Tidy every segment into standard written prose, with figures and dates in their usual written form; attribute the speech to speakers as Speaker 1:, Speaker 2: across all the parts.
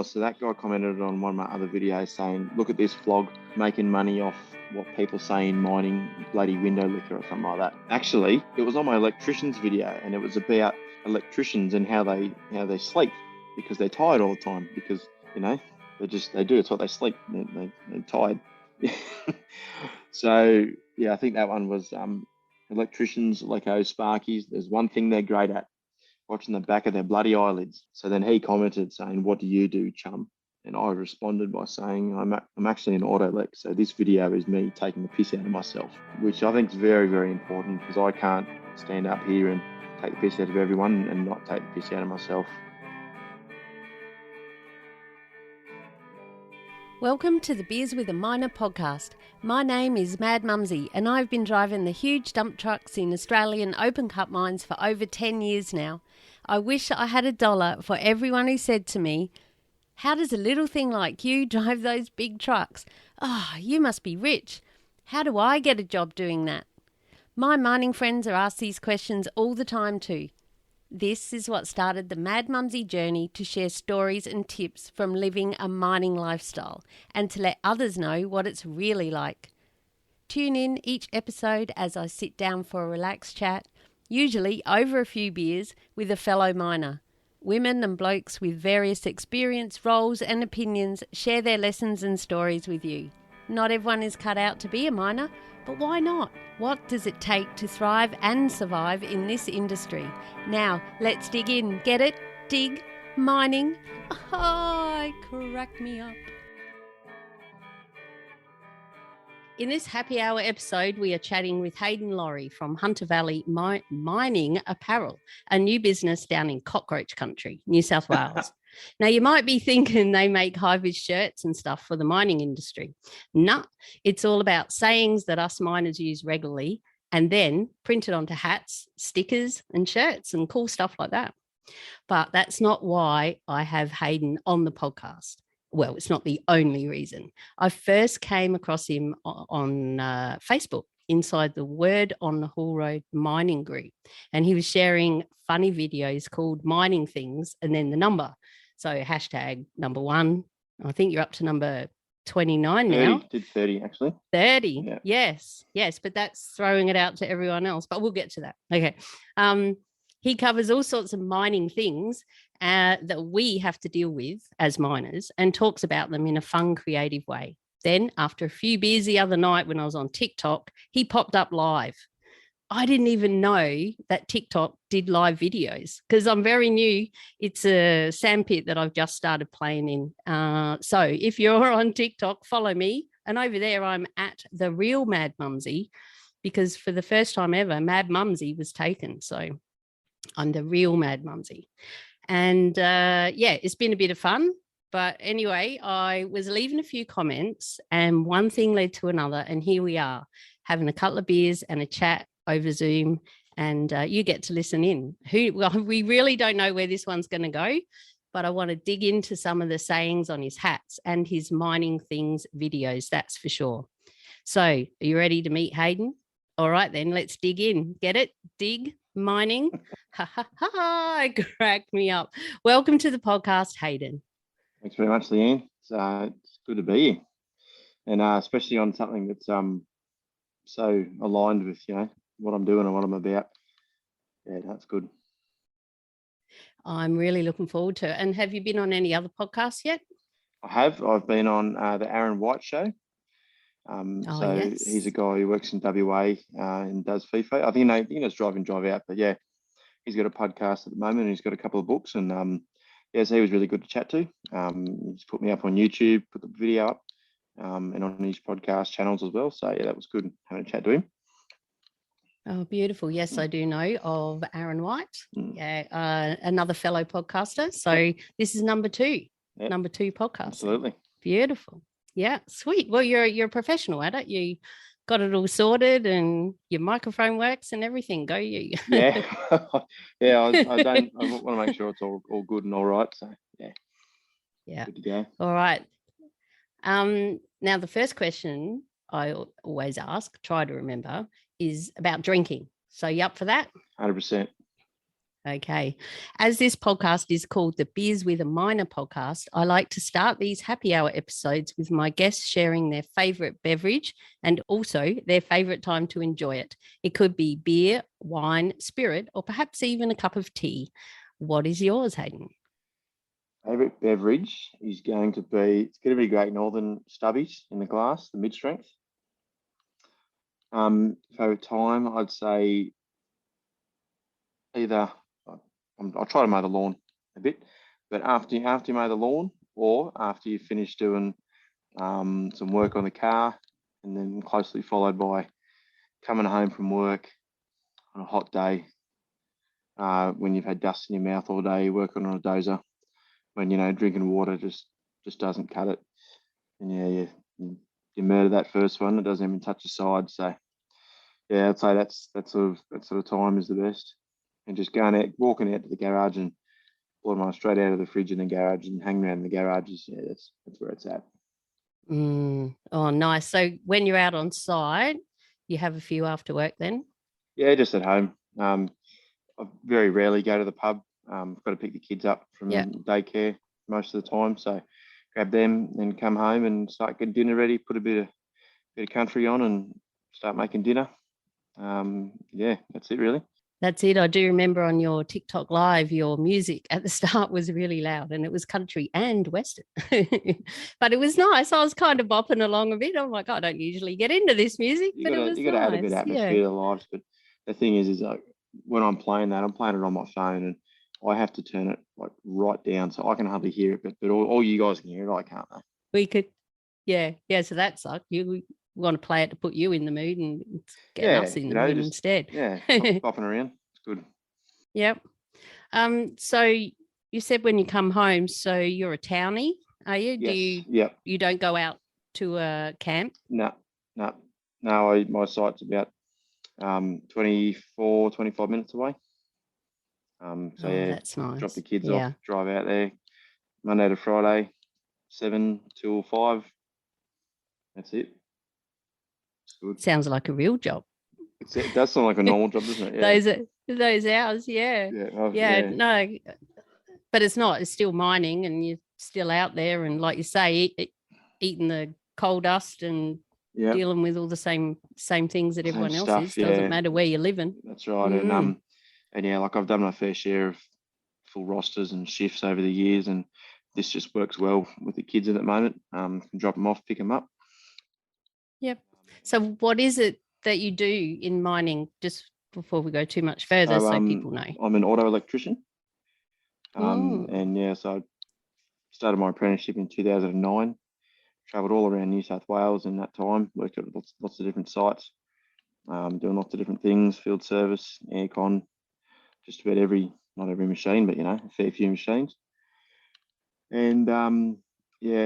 Speaker 1: was, so that guy commented on one of my other videos saying, look at this vlog, making money off what people say in mining, bloody window liquor or something like that. Actually, it was on my electricians video, and it was about electricians and how they sleep, because they're tired all the time, because, you know, they do. It's what they sleep. They're tired. So, yeah, I think that one was electricians, Leco, Sparkies. There's one thing they're great at, watching the back of their bloody eyelids. So then he commented saying, what do you do, chum? And I responded by saying, I'm actually an auto-lec, so this video is me taking the piss out of myself, which I think is very, very important, because I can't stand up here and take the piss out of everyone and not take the piss out of myself.
Speaker 2: Welcome to the Beers with a Miner podcast. My name is Mad Mumsy, and I've been driving the huge dump trucks in Australian open cut mines for over 10 years now. I wish I had $1 for everyone who said to me, how does a little thing like you drive those big trucks? Oh, you must be rich. How do I get a job doing that? My mining friends are asked these questions all the time too. This is what started the Mad Mumsy journey to share stories and tips from living a mining lifestyle and to let others know what it's really like. Tune in each episode as I sit down for a relaxed chat, usually over a few beers, with a fellow miner. Women and blokes with various experience, roles and opinions share their lessons and stories with you. Not everyone is cut out to be a miner, but why not? What does it take to thrive and survive in this industry? Now, let's dig in. Get it? Dig? Mining? Oh, crack me up. In this happy hour episode, we are chatting with Hayden Lawrie from Hunter Valley Mining Apparel, a new business down in Cockroach Country, New South Wales. Now, you might be thinking they make high-vis shirts and stuff for the mining industry. No, it's all about sayings that us miners use regularly and then printed onto hats, stickers and shirts and cool stuff like that. But that's not why I have Hayden on the podcast. Well, it's not the only reason. I first came across him on Facebook inside the Word on the Haul Road mining group. And he was sharing funny videos called Mining Things and then the number. So hashtag number 1. I think you're up to number 29 now.
Speaker 1: 30, did 30 actually.
Speaker 2: 30,
Speaker 1: yeah.
Speaker 2: Yes, but that's throwing it out to everyone else. But we'll get to that. Okay. He covers all sorts of mining things that we have to deal with as miners and talks about them in a fun, creative way. Then, after a few beers the other night when I was on TikTok, he popped up live. I didn't even know that TikTok did live videos because I'm very new. It's a sandpit that I've just started playing in. So if you're on TikTok, follow me. And over there, I'm at The Real Mad Mumsy because for the first time ever, Mad Mumsy was taken. So I'm The Real Mad Mumsy. And it's been a bit of fun. But anyway, I was leaving a few comments and one thing led to another. And here we are having a couple of beers and a chat over Zoom. And you get to listen in. We really don't know where this one's going to go, but I want to dig into some of the sayings on his hats and his mining things videos. That's for sure. So are you ready to meet Hayden? All right, then let's dig in. Get it? Dig? Mining? Ha ha ha! Cracked me up. Welcome to the podcast, Hayden.
Speaker 1: Thanks very much, Leanne. It's good to be here, and especially on something that's so aligned with what I'm doing and what I'm about. Yeah, that's good.
Speaker 2: I'm really looking forward to it. And have you been on any other podcasts yet?
Speaker 1: I have. I've been on the Aaron White show.
Speaker 2: Yes.
Speaker 1: He's a guy who works in WA and does FIFO. I think he does drive in, drive out, but yeah, he's got a podcast at the moment and he's got a couple of books and so he was really good to chat to. He just put me up on YouTube, put the video up and on his podcast channels as well. So yeah, that was good having a chat to him.
Speaker 2: Oh, beautiful. Yes, I do know of Aaron White. Yeah, another fellow podcaster. So This is number 2 podcast.
Speaker 1: Absolutely.
Speaker 2: Beautiful. Yeah, sweet. Well, you're a professional at it. You got it all sorted and your microphone works and everything. Go you.
Speaker 1: Yeah. I want to make sure it's all good and all right. So yeah. Good to go.
Speaker 2: All right. Now the first question I always ask, try to remember, is about drinking. So you up for that?
Speaker 1: 100%.
Speaker 2: Okay. As this podcast is called the Beers with a Miner podcast, I like to start these happy hour episodes with my guests sharing their favourite beverage and also their favourite time to enjoy it. It could be beer, wine, spirit, or perhaps even a cup of tea. What is yours, Hayden?
Speaker 1: Favourite beverage is going to be Great Northern Stubbies in the glass, the mid-strength. Favourite time, I'd say either I'll try to mow the lawn a bit, but after you mow the lawn or after you finish doing some work on the car, and then closely followed by coming home from work on a hot day when you've had dust in your mouth all day, working on a dozer, when drinking water just doesn't cut it, and you murder that first one. It doesn't even touch the side. So yeah, I'd say that sort of time is the best. And just walking out to the garage and pulling one straight out of the fridge in the garage and hanging around in the garage is, that's where it's at.
Speaker 2: Oh, nice. So when you're out on site, you have a few after work then?
Speaker 1: Yeah, just at home. I very rarely go to the pub. I've got to pick the kids up from daycare most of the time. So grab them and come home and start getting dinner ready, put a bit of country on and start making dinner. Yeah, that's it really.
Speaker 2: That's it. I do remember on your TikTok live, your music at the start was really loud and it was country and Western, but it was nice. I was kind of bopping along a bit. I'm like, I don't usually get into this music, but it was nice. You got to
Speaker 1: add a bit of atmosphere to life. But the thing is like when I'm playing that, I'm playing it on my phone and I have to turn it like right down so I can hardly hear it, but all you guys can hear it, I can't.
Speaker 2: We could, yeah. So that sucked. You want to play it to put you in the mood and get us in the mood instead.
Speaker 1: Yeah, bopping around. It's good.
Speaker 2: Yep. So you said when you come home, so you're a townie, are you?
Speaker 1: Yes.
Speaker 2: You don't go out to a camp?
Speaker 1: No. My site's about 24, 25 minutes away.
Speaker 2: That's nice.
Speaker 1: Drop the kids off, drive out there Monday to Friday, 7 till 5. That's it. It's good.
Speaker 2: Sounds like a real job.
Speaker 1: It does sound like a normal job, doesn't it?
Speaker 2: Yeah. Those hours, yeah. No, but it's not. It's still mining, and you're still out there, and like you say, eating the coal dust and dealing with all the same things that everyone else is. Doesn't matter where you're living.
Speaker 1: That's right. And yeah, like I've done my fair share of full rosters and shifts over the years, and this just works well with the kids at the moment. Can drop them off, pick them up.
Speaker 2: Yep. So what is it that you do in mining, just before we go too much further, so people know?
Speaker 1: I'm an auto electrician. And so I started my apprenticeship in 2009, travelled all around New South Wales in that time, worked at lots of different sites, doing lots of different things, field service, aircon, just about not every machine, but a fair few machines. And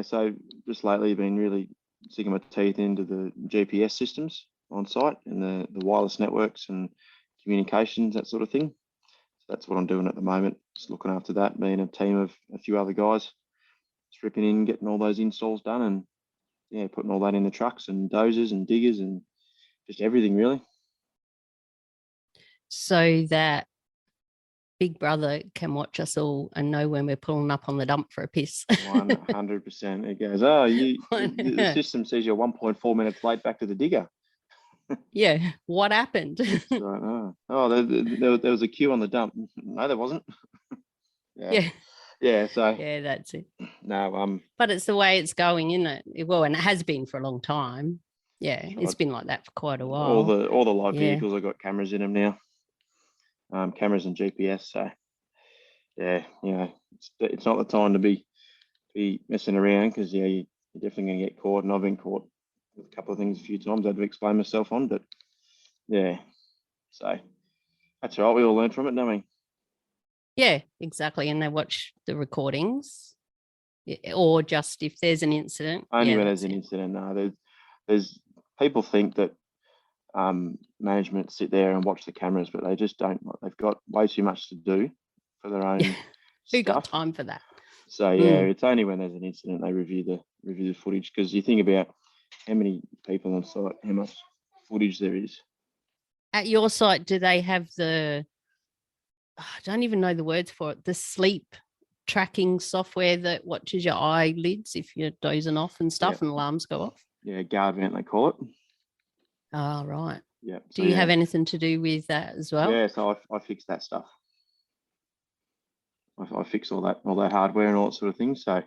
Speaker 1: so just lately been really sinking my teeth into the GPS systems on site and the wireless networks and communications, that sort of thing. So that's what I'm doing at the moment, just looking after that, being a team of a few other guys, stripping in, getting all those installs done and putting all that in the trucks and dozers and diggers and just everything really.
Speaker 2: So that Big Brother can watch us all and know when we're pulling up on the dump for a piss.
Speaker 1: 100%. It goes, the system says you're 1.4 minutes late back to the digger.
Speaker 2: Yeah, what happened?
Speaker 1: Right. There was a queue on the dump. No, there wasn't. Yeah. So
Speaker 2: yeah, that's it.
Speaker 1: No,
Speaker 2: but it's the way it's going, isn't it? Well, and it has been for a long time. Yeah, it's been like that for quite a while.
Speaker 1: All the live vehicles have got cameras in them now. Cameras and GPS. So yeah, it's not the time to be messing around because you're definitely going to get caught, and I've been caught with a couple of things a few times I had to explain myself on, but yeah, so that's right. We all learn from it, don't we?
Speaker 2: Yeah, exactly. And they watch the recordings, or just if there's an incident.
Speaker 1: Only when there's an incident. No, there's people think that management sit there and watch the cameras, but they just don't. They've got way too much to do for their own.
Speaker 2: Who got time for that?
Speaker 1: So it's only when there's an incident they review the footage, because you think about how many people on site, how much footage there is.
Speaker 2: At your site, do they have the I don't even know the words for it, the sleep tracking software that watches your eyelids if you're dozing off and stuff, and alarms go off.
Speaker 1: Yeah, guard vent, they call it.
Speaker 2: Oh, right.
Speaker 1: Yeah.
Speaker 2: Do you have anything to do with that as well?
Speaker 1: Yeah, so I fix that stuff. I fix all that hardware and all that sort of thing. So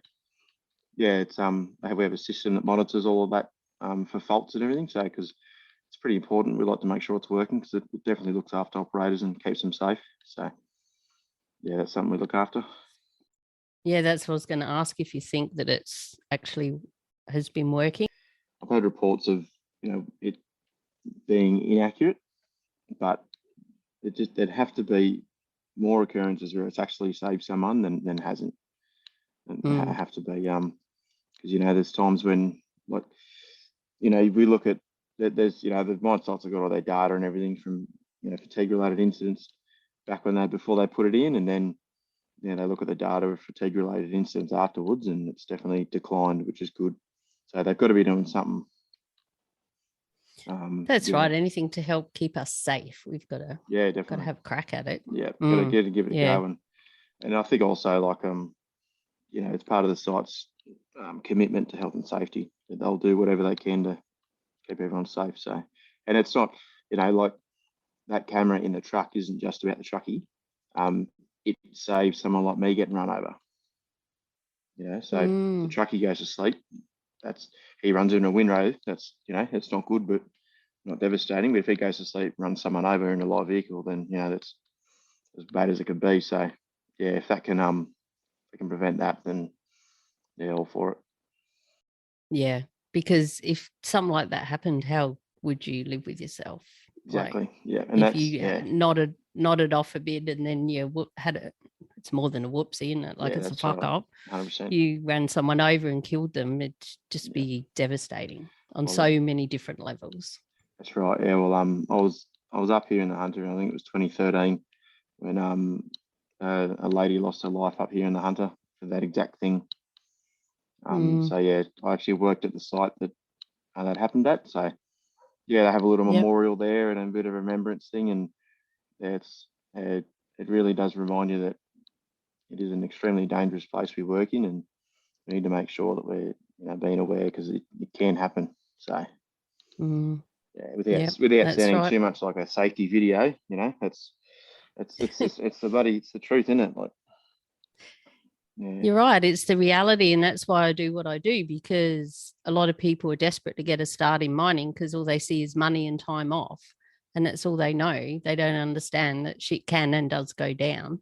Speaker 1: yeah, it's we have a system that monitors all of that for faults and everything. So because it's pretty important, we like to make sure it's working because it definitely looks after operators and keeps them safe. So yeah, that's something we look after.
Speaker 2: Yeah, that's what I was going to ask, if you think that it's actually has been working.
Speaker 1: I've heard reports of it being inaccurate, but there'd have to be more occurrences where it's actually saved someone than hasn't. And have to be because there's times when we look at there's the mine sites have got all their data and everything from fatigue related incidents back before they put it in, and then they look at the data of fatigue related incidents afterwards, and it's definitely declined, which is good. So they've got to be doing something.
Speaker 2: That's right. Anything to help keep us safe, we've got to
Speaker 1: definitely
Speaker 2: have a crack at it.
Speaker 1: Yeah, got to give it a go, and I think also it's part of the site's commitment to health and safety that they'll do whatever they can to keep everyone safe. So, and it's not like that camera in the truck isn't just about the truckie. It saves someone like me getting run over. So the truckie goes to sleep. He runs in a windrow. That's it's not good, but not devastating. But if he goes to sleep, runs someone over in a live vehicle, then that's as bad as it could be. So yeah, if that can prevent that, then all for it.
Speaker 2: Yeah, because if something like that happened, how would you live with yourself?
Speaker 1: Exactly. Yeah, and
Speaker 2: if you nodded off a bit, and then you had it's more than a whoopsie, isn't it? Like it's a fuck up.
Speaker 1: 100%.
Speaker 2: You ran someone over and killed them. It'd just be devastating on so many different levels.
Speaker 1: That's right. Yeah. Well, I was up here in the Hunter. I think it was 2013 when a lady lost her life up here in the Hunter for that exact thing. So yeah, I actually worked at the site that happened at. So yeah, they have a little memorial there and a bit of a remembrance thing, and it really does remind you that it is an extremely dangerous place we work in, and we need to make sure that we're being aware because it can happen. So yeah, without sounding too much like a safety video, it's the truth, isn't it? Like. Yeah.
Speaker 2: You're right. It's the reality. And that's why I do what I do, because a lot of people are desperate to get a start in mining because all they see is money and time off. And that's all they know. They don't understand that shit can and does go down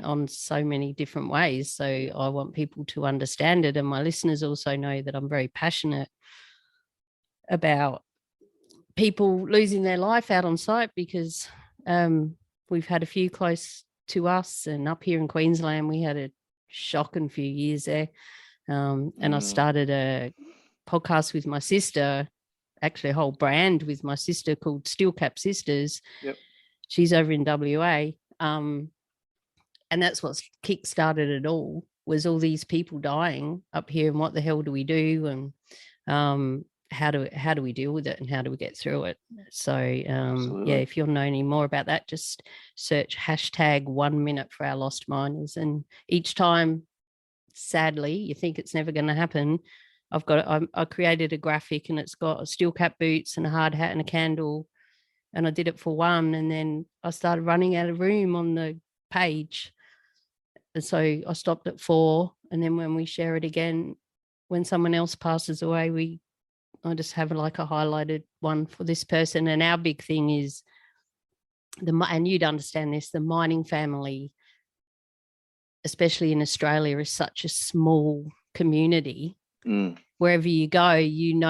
Speaker 2: on so many different ways. So I want people to understand it. And my listeners also know that I'm very passionate about people losing their life out on site, because we've had a few close to us, and up here in Queensland, we had a shocking few years there. And I started a podcast with my sister, actually a whole brand with my sister called Steel Cap Sisters.
Speaker 1: Yep.
Speaker 2: She's over in WA. And that's what kick-started it all, was all these people dying up here, and what the hell do we do? And how do we deal with it, and how do we get through it? So if you'll know any more about that, just search #1minute for our lost miners. And each time, sadly, you think it's never going to happen, I created a graphic, and it's got a steel cap boots and a hard hat and a candle, and I did it for one, and then I started running out of room on the page, and so I stopped at 4. And then when we share it again, when someone else passes away, I just have like a highlighted one for this person. And our big thing is and you'd understand this, the mining family, especially in Australia, is such a small community. Wherever you go,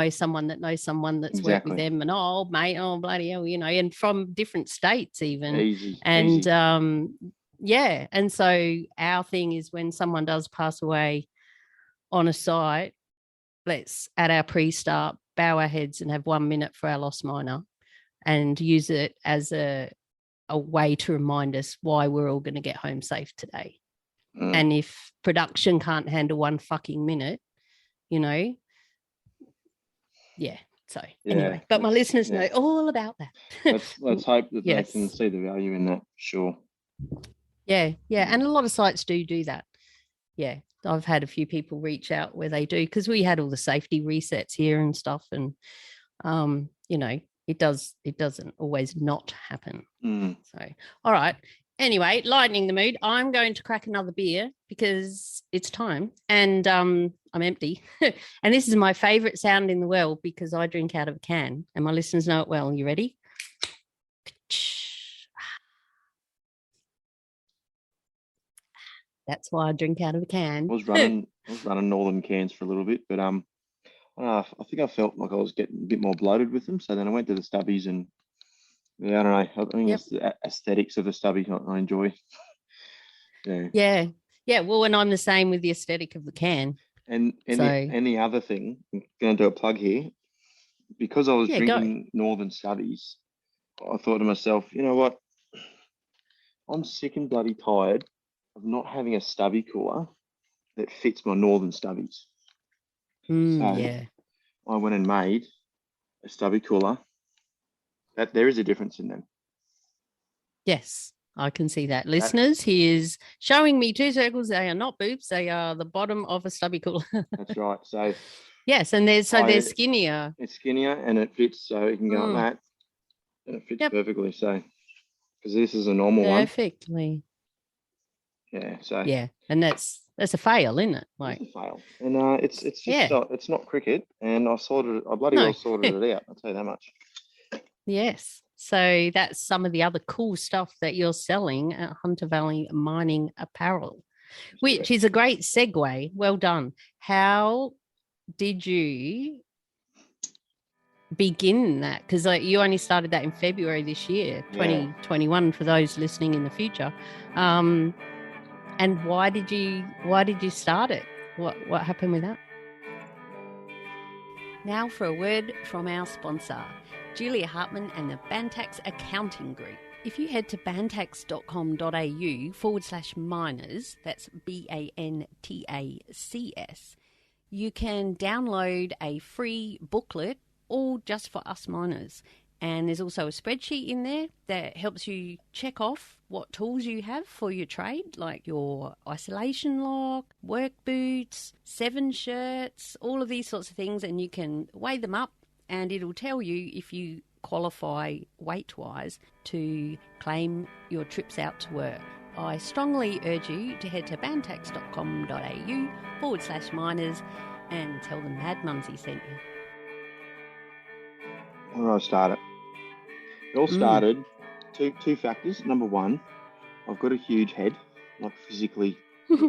Speaker 2: someone that knows someone that's worked with them, and mate, bloody hell, and from different states even.
Speaker 1: Easy.
Speaker 2: And so our thing is, when someone does pass away on a site, let's, at our pre-start, bow our heads and have 1 minute for our lost miner, and use it as a way to remind us why we're all going to get home safe today. And if production can't handle 1 fucking minute, So anyway, but my listeners know all about that.
Speaker 1: Let's hope that they can see the value in that. Sure.
Speaker 2: Yeah, yeah. And a lot of sites do that. Yeah. I've had a few people reach out where they do, because we had all the safety resets here and stuff. And you know, it doesn't always not happen. So all right. Anyway, lightening the mood. I'm going to crack another beer because it's time. And I'm empty. And this is my favorite sound in the world because I drink out of a can. And my listeners know it well. You ready? That's why I drink out of a can.
Speaker 1: I was running Northern cans for a little bit, but I don't know, I think I felt like I was getting a bit more bloated with them. So then I went to the stubbies, and yeah, I don't know. I think it's the aesthetics of the stubby I enjoy. Yeah.
Speaker 2: Yeah. Yeah. Well, and I'm the same with the aesthetic of the can.
Speaker 1: And
Speaker 2: So
Speaker 1: the other thing, I'm going to do a plug here, because I was
Speaker 2: yeah, go.
Speaker 1: drinking Northern stubbies. I thought to myself, you know what? I'm sick and bloody tired of not having a stubby cooler that fits my Northern stubbies. So
Speaker 2: Yeah.
Speaker 1: I went and made a stubby cooler. That there is a difference in them.
Speaker 2: Yes, I can see that. Listeners, he is showing me two circles. They are not boobs. They are the bottom of a stubby cooler.
Speaker 1: That's right. So
Speaker 2: yes, and they're skinnier.
Speaker 1: It's skinnier and it fits, so it can go like that, and it fits perfectly. So because this is a normal
Speaker 2: perfectly.
Speaker 1: Yeah. So
Speaker 2: yeah, and that's a fail, isn't it? Like
Speaker 1: it's a fail, and it's just it's not cricket, and I bloody well sorted it out. I'll tell you that much.
Speaker 2: Yes. So that's some of the other cool stuff that you're selling at Hunter Valley Mining Apparel, which is a great segue. Well done. How did you begin that? Because you only started that in February this year, 2021, for those listening in the future. And why did you start it? What happened with that? Now for a word from our sponsor, Julia Hartman and the Bantax Accounting Group. If you head to bantax.com.au/miners, that's BANTACS, you can download a free booklet all just for us miners. And there's also a spreadsheet in there that helps you check off what tools you have for your trade, like your isolation lock, work boots, 7 shirts, all of these sorts of things. And you can weigh them up and it'll tell you if you qualify weight-wise to claim your trips out to work. I strongly urge you to head to bantax.com.au/miners and tell them Mad Mumsy sent you.
Speaker 1: Where I started. It all started two factors. Number one, I've got a huge head, like physically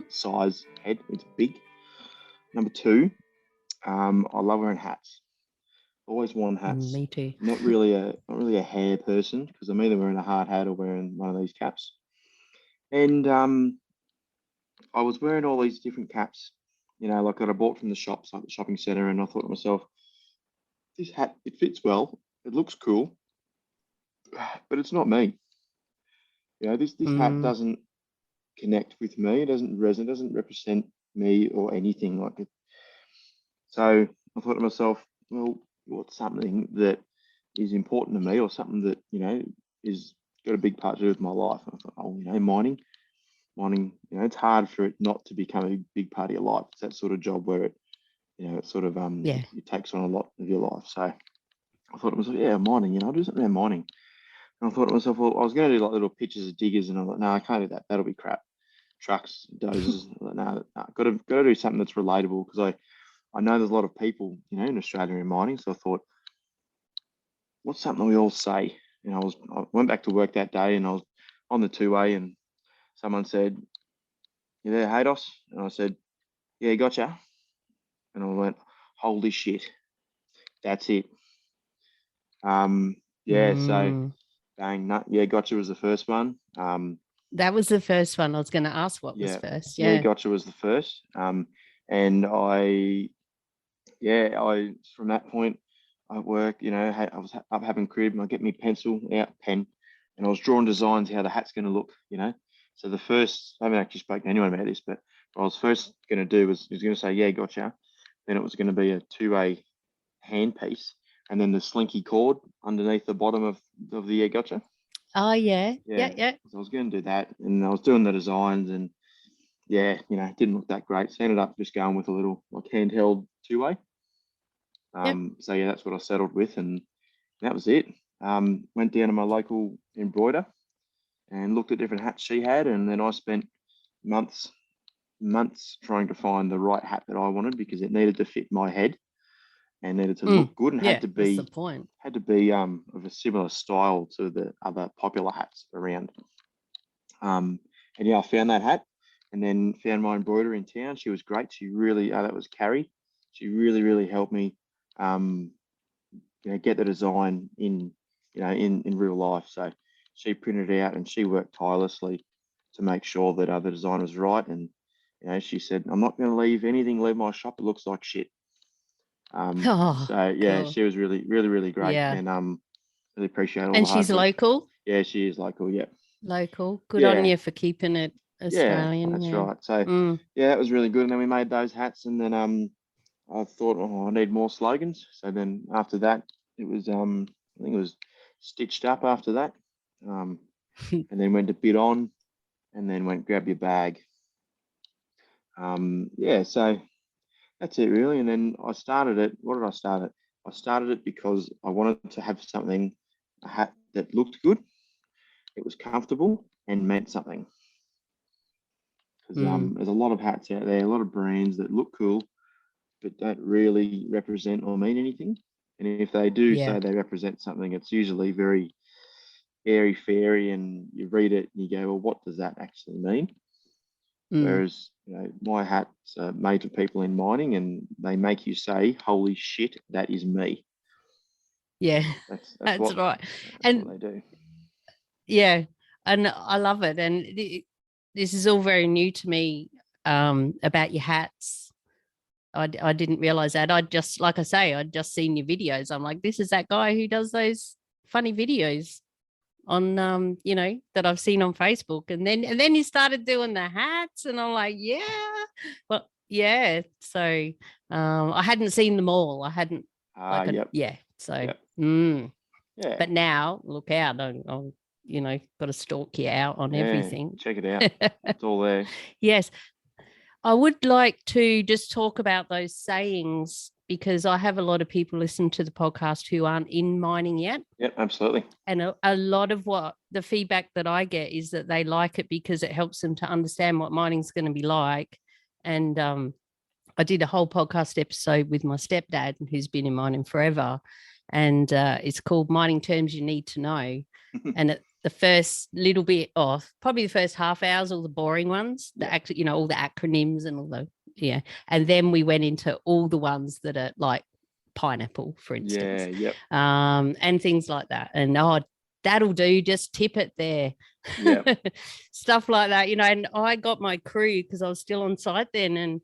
Speaker 1: size head. It's big. Number two, I love wearing hats. Always worn hats.
Speaker 2: Me too.
Speaker 1: Not really a hair person, because I'm either wearing a hard hat or wearing one of these caps. And I was wearing all these different caps, like that I bought from the shops, like the shopping centre, and I thought to myself, this hat, it fits well, it looks cool, but it's not me. This hat doesn't connect with me. It doesn't resonate. It doesn't represent me or anything like it. So I thought to myself, well, what's something that is important to me, or something that is got a big part to do with my life? And I thought, mining. It's hard for it not to become a big part of your life. It's that sort of job where it sort of it takes on a lot of your life. So I thought to myself, mining. I'll do something around mining. And I thought to myself, well, I was going to do like little pictures of diggers, and I thought, no, I can't do that. That'll be crap. Trucks, dozers. No, got to do something that's relatable, because I know there's a lot of people, in Australia in mining. So I thought, what's something we all say? I went back to work that day, and I was on the 2A, and someone said, "You there, Haydos?" And I said, "Yeah, gotcha." And I went, "Holy shit, that's it." So bang, gotcha was the first one.
Speaker 2: That was the first one. I was going to ask what was first.
Speaker 1: Yeah, gotcha was the first. And I from that point, at work, I was up having crib, and I get my pencil out, pen, and I was drawing designs how the hat's going to look. So the first, I haven't actually spoken to anyone about this, but what I was first going to do was going to say, yeah, gotcha. Then it was going to be a 2A hand piece, and then the slinky cord underneath the bottom of the gotcha.
Speaker 2: Oh, yeah.
Speaker 1: Yeah.
Speaker 2: Yeah.
Speaker 1: So I was going to do that, and I was doing the designs, and yeah, it didn't look that great. So I ended up just going with a little like handheld two-way.
Speaker 2: Yep.
Speaker 1: So yeah, that's what I settled with, and that was it. Went down to my local embroider and looked at different hats she had, and then I spent months trying to find the right hat that I wanted because it needed to fit my head and needed to look good and
Speaker 2: Yeah, that's the point.
Speaker 1: had to be of a similar style to the other popular hats around. And yeah, I found that hat, and then found my embroiderer in town. She was great. She really that was Carrie. She really helped me, um, get the design in real life. So she printed it out, and she worked tirelessly to make sure that the design was right. And she said, "I'm not going to leave my shop. It looks like shit."
Speaker 2: Oh,
Speaker 1: So yeah,
Speaker 2: cool.
Speaker 1: she was really great,
Speaker 2: Yeah.
Speaker 1: and really appreciate all
Speaker 2: And
Speaker 1: the hard
Speaker 2: she's
Speaker 1: work.
Speaker 2: local.
Speaker 1: Yeah, she is local. Yeah,
Speaker 2: Local. Good on
Speaker 1: yeah,
Speaker 2: you for keeping it
Speaker 1: yeah.
Speaker 2: Australian.
Speaker 1: That's
Speaker 2: Yeah.
Speaker 1: right. So
Speaker 2: Mm.
Speaker 1: yeah, that was really good. And then we made those hats, and then I thought, oh, I need more slogans. So then after that, it was I think it was stitched up after that, um, and then went to bid on, and then went grab your bag. Yeah, so that's it really. And then I started it. What did I start it? I started it because I wanted to have something, a hat that looked good, it was comfortable, and meant something. Because
Speaker 2: Mm.
Speaker 1: there's a lot of hats out there, a lot of brands that look cool, but don't really represent or mean anything. And if they do
Speaker 2: Yeah.
Speaker 1: say they represent something, it's usually very airy fairy, and you read it and you go, well, what does that actually mean?
Speaker 2: Mm.
Speaker 1: Whereas, my hats are made for people in mining, and they make you say, holy shit, that is me.
Speaker 2: Yeah.
Speaker 1: That's
Speaker 2: That's
Speaker 1: what
Speaker 2: right.
Speaker 1: that's what
Speaker 2: And
Speaker 1: they do.
Speaker 2: yeah, and I love it. And this is all very new to me, about your hats. I didn't realize that. I just, like I say, I'd just seen your videos. I'm like, this is that guy who does those funny videos on, that I've seen on Facebook. And then you started doing the hats, and I'm like, yeah, well, yeah. So I hadn't seen them all. I hadn't
Speaker 1: Yep,
Speaker 2: yeah. So,
Speaker 1: yep, yeah,
Speaker 2: but now look out. I'll got to stalk you out on
Speaker 1: yeah.
Speaker 2: everything.
Speaker 1: Check it out. It's all there.
Speaker 2: Yes. I would like to just talk about those sayings because I have a lot of people listen to the podcast who aren't in mining yet.
Speaker 1: Yep, absolutely.
Speaker 2: And a lot of what the feedback that I get is that they like it because it helps them to understand what mining's going to be like. And I did a whole podcast episode with my stepdad, who's been in mining forever. And it's called Mining Terms You Need to Know. And the first little bit off, probably the first half hours, all the boring ones, all the acronyms and all the, yeah. And then we went into all the ones that are like pineapple, for instance.
Speaker 1: Yeah, yep.
Speaker 2: And things like that. And that'll do, just tip it there.
Speaker 1: Yeah.
Speaker 2: Stuff like that, and I got my crew because I was still on site then, and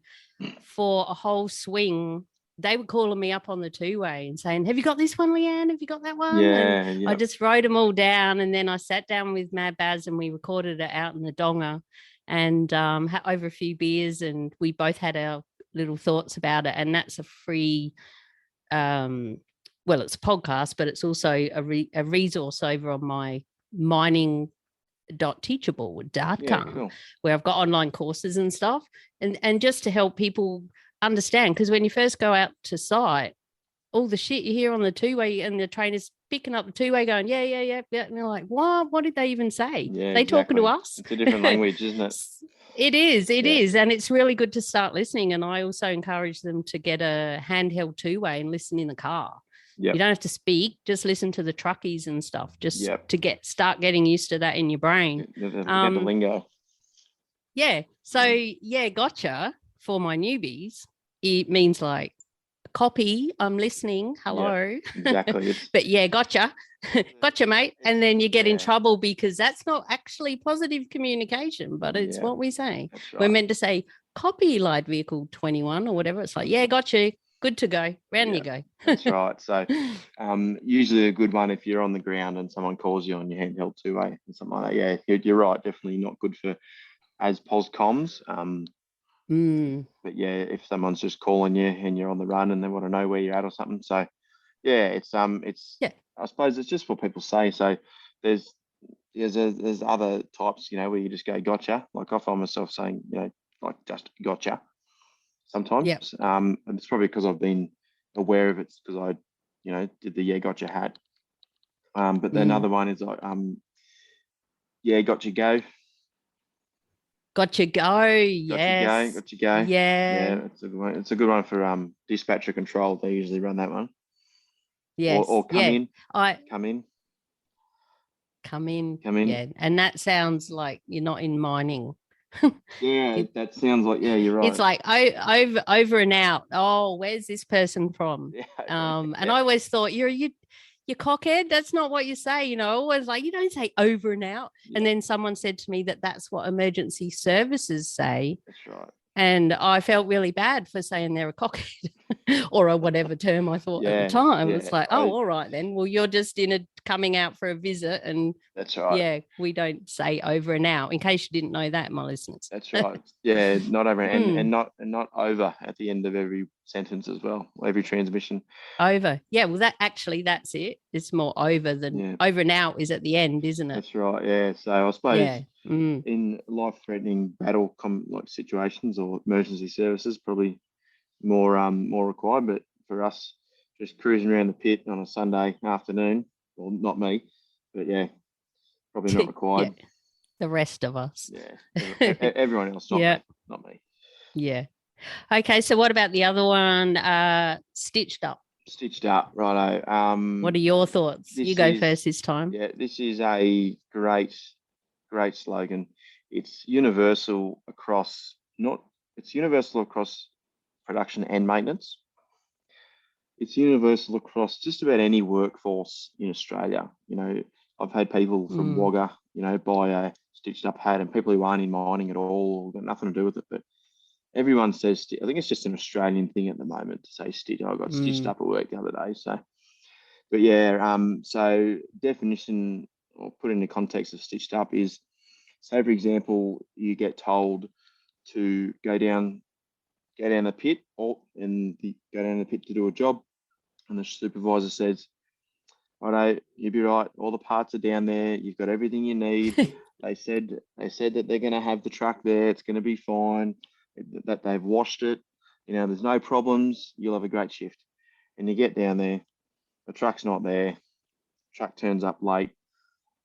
Speaker 2: for a whole swing, they were calling me up on the two-way and saying, have you got this one, Leanne? Have you got that one?
Speaker 1: Yeah,
Speaker 2: and I just wrote them all down, and then I sat down with Mad Baz and we recorded it out in the Donga, and over a few beers, and we both had our little thoughts about it. And that's a free it's a podcast, but it's also a resource over on my mining.teachable.com,
Speaker 1: cool.
Speaker 2: where I've got online courses and stuff, and just to help people understand, because when you first go out to site, all the shit you hear on the two-way, and the trainers picking up the two-way going, yeah, and they're like, what did they even say?
Speaker 1: Yeah,
Speaker 2: they
Speaker 1: exactly.
Speaker 2: talking to us?
Speaker 1: It's a different language, isn't it?
Speaker 2: It is. And it's really good to start listening. And I also encourage them to get a handheld two-way and listen in the car.
Speaker 1: Yep.
Speaker 2: You don't have to speak, just listen to the truckies and stuff, just
Speaker 1: to
Speaker 2: start getting used to that in your brain.
Speaker 1: Get the lingo.
Speaker 2: Yeah. So, gotcha for my newbies. It means like, copy, I'm listening, hello.
Speaker 1: Exactly.
Speaker 2: But gotcha. Gotcha, mate. And then you get in trouble because that's not actually positive communication, but it's what we say.
Speaker 1: Right.
Speaker 2: We're meant to say copy light vehicle 21 or whatever. It's like, gotcha. Good to go. Round you go.
Speaker 1: That's right. So usually a good one if you're on the ground and someone calls you on your handheld two-way and something like that. Yeah, you're right. Definitely not good for as POS comms. But if someone's just calling you and you're on the run and they want to know where you're at or something. So it's I suppose it's just what people say. So there's there's other types, where you just go gotcha. Like I find myself saying, like just gotcha sometimes.
Speaker 2: Yep.
Speaker 1: And it's probably because I've been aware of it because I, did the gotcha hat. But then another one is like gotcha go.
Speaker 2: Gotcha go. Yes.
Speaker 1: Gotcha go.
Speaker 2: Yeah.
Speaker 1: It's a good one. It's a good one for dispatcher control. They usually run that one.
Speaker 2: Yes.
Speaker 1: Or come in. Come in.
Speaker 2: Come in.
Speaker 1: Come in.
Speaker 2: Yeah. And that sounds like you're not in mining.
Speaker 1: Yeah, that sounds like, you're right.
Speaker 2: It's like over and out. Oh, where's this person from? And I always thought you cockhead. That's not what you say. Always like, you don't say over and out. Yeah. And then someone said to me that that's what emergency services say.
Speaker 1: That's right.
Speaker 2: And I felt really bad for saying they're a cockhead or a whatever term I thought at the time. It's like, all right then. Well, you're just coming out for a visit, and
Speaker 1: that's right.
Speaker 2: Yeah, we don't say over and out. In case you didn't know that, my listeners.
Speaker 1: That's right. Yeah, not over and not over at the end of every sentence as well. Every transmission.
Speaker 2: Over. Yeah. Well, that's it. It's more over than over and out is at the end, isn't it?
Speaker 1: That's right. Yeah. So I suppose in life-threatening battle like situations or emergency services, probably more required. But for us, just cruising around the pit on a Sunday afternoon, well, not me, but probably not required.
Speaker 2: Yeah. The rest of us.
Speaker 1: Yeah. Everyone else, not me.
Speaker 2: Yeah. Okay. So what about the other one? Stitched up.
Speaker 1: Stitched up, righto.
Speaker 2: What are your thoughts? You go first this time.
Speaker 1: Yeah, this is a great slogan. It's universal across production and maintenance. It's universal across just about any workforce in Australia. I've had people from Wagga, buy a stitched up hat, and people who aren't in mining at all, got nothing to do with it, but everyone says, I think it's just an Australian thing at the moment to say stitch. I got stitched up at work the other day. So, but so definition or put in the context of stitched up is, say for example, you get told to go down the pit go down the pit to do a job, and the supervisor says, "Righto, you'll be right. All the parts are down there. You've got everything you need." They said that they're going to have the truck there. It's going to be fine. That they've washed it. There's no problems. You'll have a great shift. And you get down there, the truck's not there. Truck turns up late.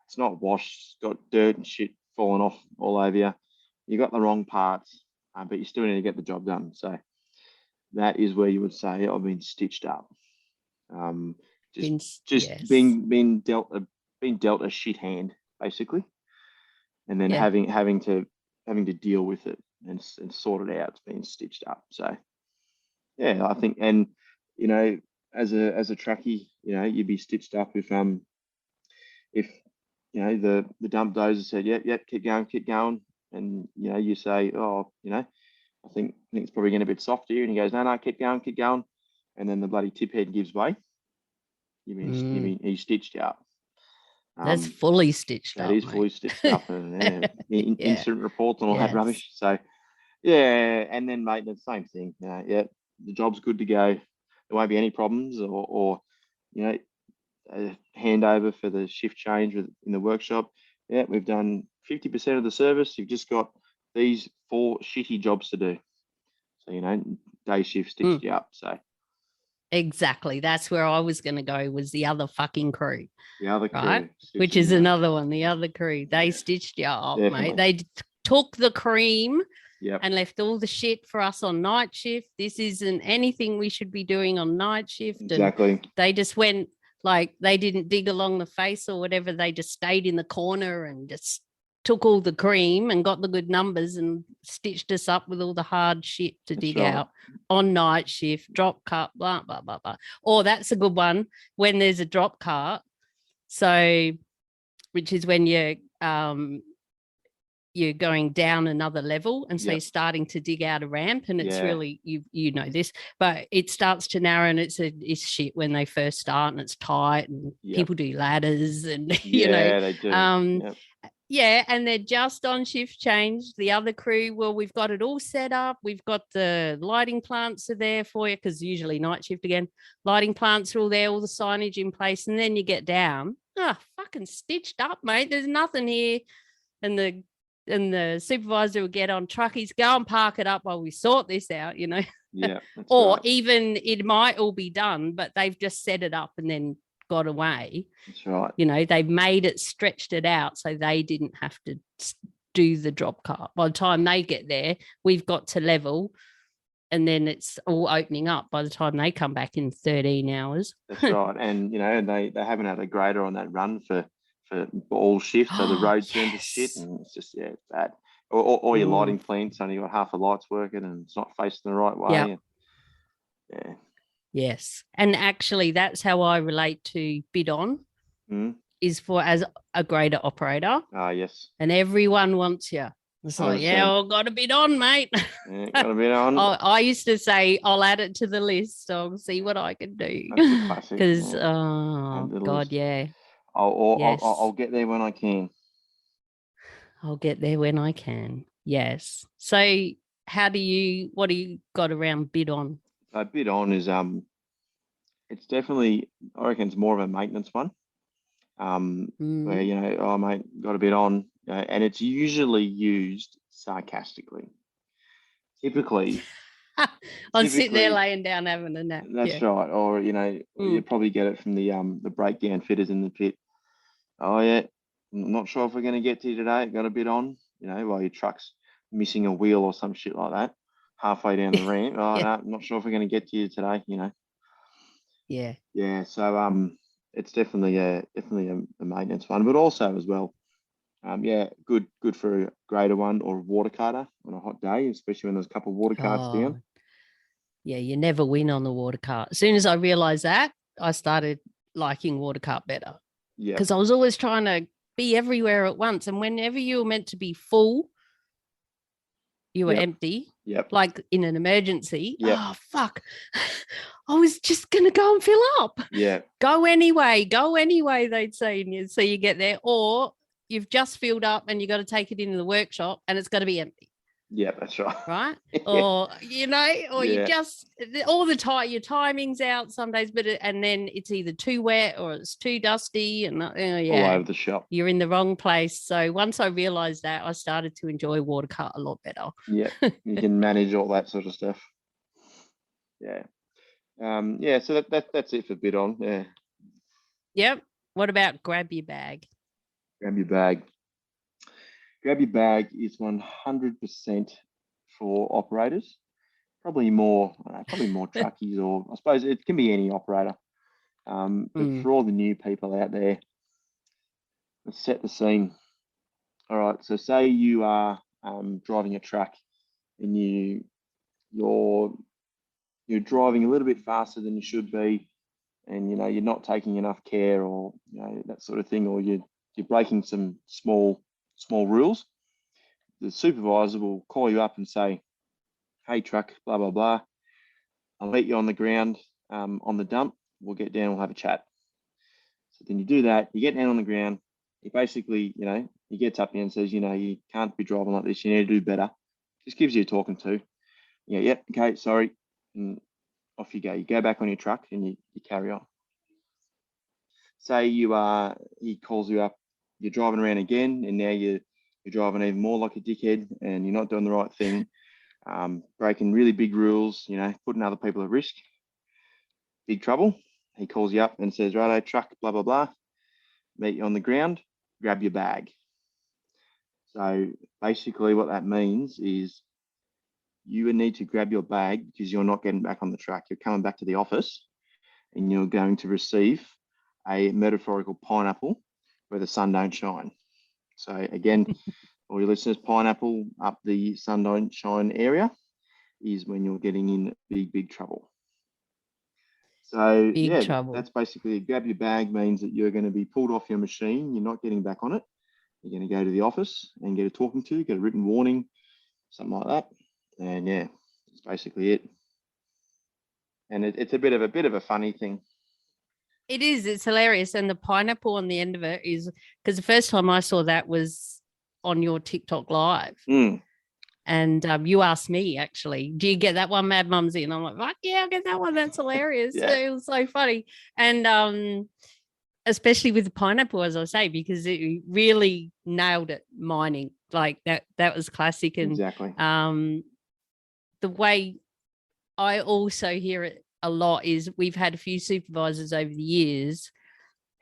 Speaker 1: It's not washed. It's got dirt and shit falling off all over you. You got the wrong parts, but you still need to get the job done. So that is where you would say, I've been stitched up. Being dealt a shit hand, basically, and then having to deal with it and sort it out. It's being stitched up. So I think, and as a trackie, you'd be stitched up if the dump dozer said, yep, keep going, and you say, I think it's probably getting a bit soft here, and he goes, no, keep going, and then the bloody tip head gives way. You mean he stitched you up?
Speaker 2: That's fully stitched up.
Speaker 1: That is fully stitched up, and incident reports and all that rubbish. So and then maintenance, same thing. The job's good to go. There won't be any problems, or a handover for the shift change in the workshop. Yeah, we've done 50% of the service. You've just got these 4 shitty jobs to do. So day shift stitched you up. So.
Speaker 2: Exactly. That's where I was going to go, was the other fucking crew.
Speaker 1: The other crew.
Speaker 2: Right? Which is another one, the other crew. They stitched you up, mate. They took the cream and left all the shit for us on night shift. This isn't anything we should be doing on night shift.
Speaker 1: Exactly.
Speaker 2: And they just went, like, they didn't dig along the face or whatever. They just stayed in the corner and just took all the cream and got the good numbers and stitched us up with all the hard shit to dig out on night shift, drop cart, blah, blah, blah, blah. Or that's a good one, when there's a drop cart. So, which is when you're going down another level, and so you're starting to dig out a ramp, and it's really, you know this, but it starts to narrow, and it's shit when they first start, and it's tight, and people do ladders, and
Speaker 1: they do.
Speaker 2: Yeah, and they're just on shift change. The other crew, well, we've got it all set up. We've got the lighting plants are there for you, because usually night shift again. Lighting plants are all there, all the signage in place, and then you get down fucking stitched up, mate. There's nothing here. And the supervisor will get on truckies, go and park it up while we sort this out, you know.
Speaker 1: Yeah.
Speaker 2: Or
Speaker 1: right.
Speaker 2: even it might all be done, but they've just set it up and then got away.
Speaker 1: That's right.
Speaker 2: You know, they've made it, stretched it out so they didn't have to do the drop cart. By the time they get there, we've got to level, and then it's all opening up by the time they come back in 13 hours.
Speaker 1: That's right. And, you know, they haven't had a grader on that run for all shift, so the road turns to shit, and it's just, it's bad. Or your lighting plant's only got half the lights working and it's not facing the right way.
Speaker 2: Yep.
Speaker 1: Yeah.
Speaker 2: Yes. And actually, that's how I relate to bid on, is for as a grader operator.
Speaker 1: Yes.
Speaker 2: And everyone wants you. It's like, I've got a bit on, mate.
Speaker 1: Yeah, got a bit on.
Speaker 2: I used to say, I'll add it to the list. I'll see what I can do. Because, God, yeah.
Speaker 1: I'll get there when I can.
Speaker 2: I'll get there when I can. Yes. So what do you got around bid on?
Speaker 1: Bid on is, it's definitely, I reckon it's more of a maintenance one. Where, you know, oh, mate, got a bit on. And it's usually used sarcastically. Typically,
Speaker 2: I'm sitting there laying down having a nap.
Speaker 1: That's right. Or, you know, you'd probably get it from the breakdown fitters in the pit. Oh, yeah, I'm not sure if we're going to get to you today. Got a bit on, you know, while your truck's missing a wheel or some shit like that. Halfway down the ramp. Oh, no, I'm not sure if we're going to get to you today, you know.
Speaker 2: Yeah.
Speaker 1: Yeah, so it's definitely a maintenance one, but also as well, good for a grader one or a water carter on a hot day, especially when there's a couple of water carts down.
Speaker 2: Yeah, you never win on the water cart. As soon as I realised that, I started liking water cart better. Yeah. Because I was always trying to be everywhere at once. And whenever you were meant to be full, you were empty. Yep. Like in an emergency. Yep. Oh, fuck. I was just going to go and fill up. Yeah. Go anyway, they'd say. And so you get there. Or you've just filled up and you got to take it into the workshop and it's got to be empty.
Speaker 1: Yeah, that's right.
Speaker 2: Right? Or, you know, or you just, all the time, your timing's out some days, and then it's either too wet or it's too dusty and all
Speaker 1: over the shop.
Speaker 2: You're in the wrong place. So once I realised that, I started to enjoy water cart a lot better.
Speaker 1: Yeah, you can manage all that sort of stuff. Yeah. So that's it for bid on. Yeah.
Speaker 2: Yep. What about grab your bag?
Speaker 1: Grab your bag. Grab your bag is 100% for operators. Probably more truckies, or I suppose it can be any operator. But for all the new people out there, let's set the scene. All right. So say you are driving a truck and you're driving a little bit faster than you should be, and you know you're not taking enough care, or you know that sort of thing, or you're breaking some small rules. The supervisor will call you up and say, "Hey, truck, blah blah blah. I'll meet you on the ground on the dump. We'll get down. We'll have a chat." So then you do that. You get down on the ground. He basically, you know, he gets up there and says, "You know, you can't be driving like this. You need to do better." Just gives you a talking to. Yeah, yep, okay, sorry. And off you go. You go back on your truck and you carry on. Say he calls you up, you're driving around again, and now you're driving even more like a dickhead and you're not doing the right thing, breaking really big rules, you know, putting other people at risk. Big trouble. He calls you up and says, "Righto, truck, blah, blah, blah. Meet you on the ground, grab your bag." So basically what that means is you would need to grab your bag because you're not getting back on the track. You're coming back to the office and you're going to receive a metaphorical pineapple where the sun don't shine. So again, all your listeners, pineapple up the sun don't shine area is when you're getting in big trouble. So big trouble. That's basically grab your bag means that you're going to be pulled off your machine. You're not getting back on it. You're going to go to the office and get a talking to, get a written warning, something like that. And yeah, that's basically it. And it's a bit of a funny thing.
Speaker 2: It is. It's hilarious. And the pineapple on the end of it is, because the first time I saw that was on your TikTok live. And you asked me, actually, do you get that one, Mad Mumsy? And I'm like, fuck yeah, I get that one. That's hilarious. It was so funny. And especially with the pineapple, as I say, because it really nailed it, mining. Like that was classic. And
Speaker 1: Exactly.
Speaker 2: the way I also hear it a lot is we've had a few supervisors over the years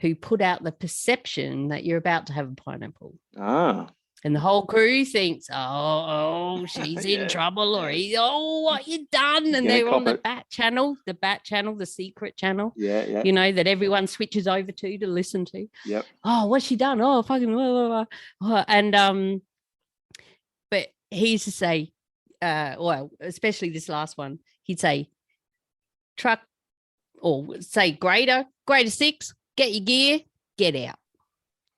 Speaker 2: who put out the perception that you're about to have a pineapple.
Speaker 1: Ah.
Speaker 2: And the whole crew thinks, oh, she's in
Speaker 1: Yeah,
Speaker 2: trouble, or
Speaker 1: yeah.
Speaker 2: he's, oh, what you done?
Speaker 1: He's
Speaker 2: And
Speaker 1: gonna
Speaker 2: they're on
Speaker 1: cop
Speaker 2: the bat channel, the secret channel,
Speaker 1: Yeah.
Speaker 2: you know, that everyone switches over to listen to.
Speaker 1: Yep.
Speaker 2: Oh, what's she done? Oh, fucking blah, blah, blah. And but he used to say, well, especially this last one, he'd say, truck, or say grader 6, get your gear, get out.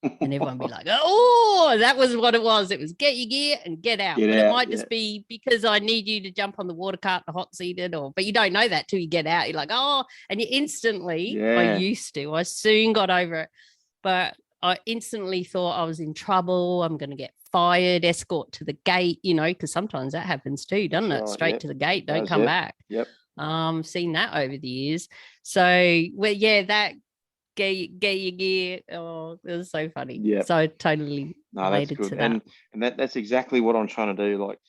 Speaker 2: And everyone be like, oh, that was what it was. It was get your gear and get out.
Speaker 1: Get
Speaker 2: But
Speaker 1: out,
Speaker 2: it might just be because I need you to jump on the water cart and hot seat it, but you don't know that till you get out. You're like, oh, and you instantly, I soon got over it. But I instantly thought I was in trouble. I'm going to get fired, escort to the gate, you know, because sometimes that happens too, doesn't it? Straight to the gate, don't come back.
Speaker 1: Yep.
Speaker 2: Seen that over the years. So, well, yeah, that get your gear. Oh, it was so funny.
Speaker 1: Yeah.
Speaker 2: So totally related
Speaker 1: that's good.
Speaker 2: to that.
Speaker 1: And that's exactly what I'm trying to do. Like,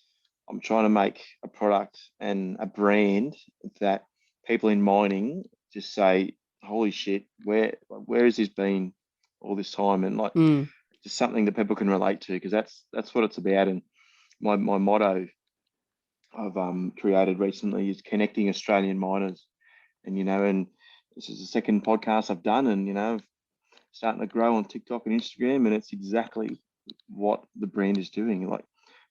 Speaker 1: I'm trying to make a product and a brand that people in mining just say, holy shit, where has this been all this time? And like just something that people can relate to, because that's what it's about. And my motto I've created recently is connecting Australian miners. And, you know, and this is the second podcast I've done, and, you know, starting to grow on TikTok and Instagram, and it's exactly what the brand is doing. Like,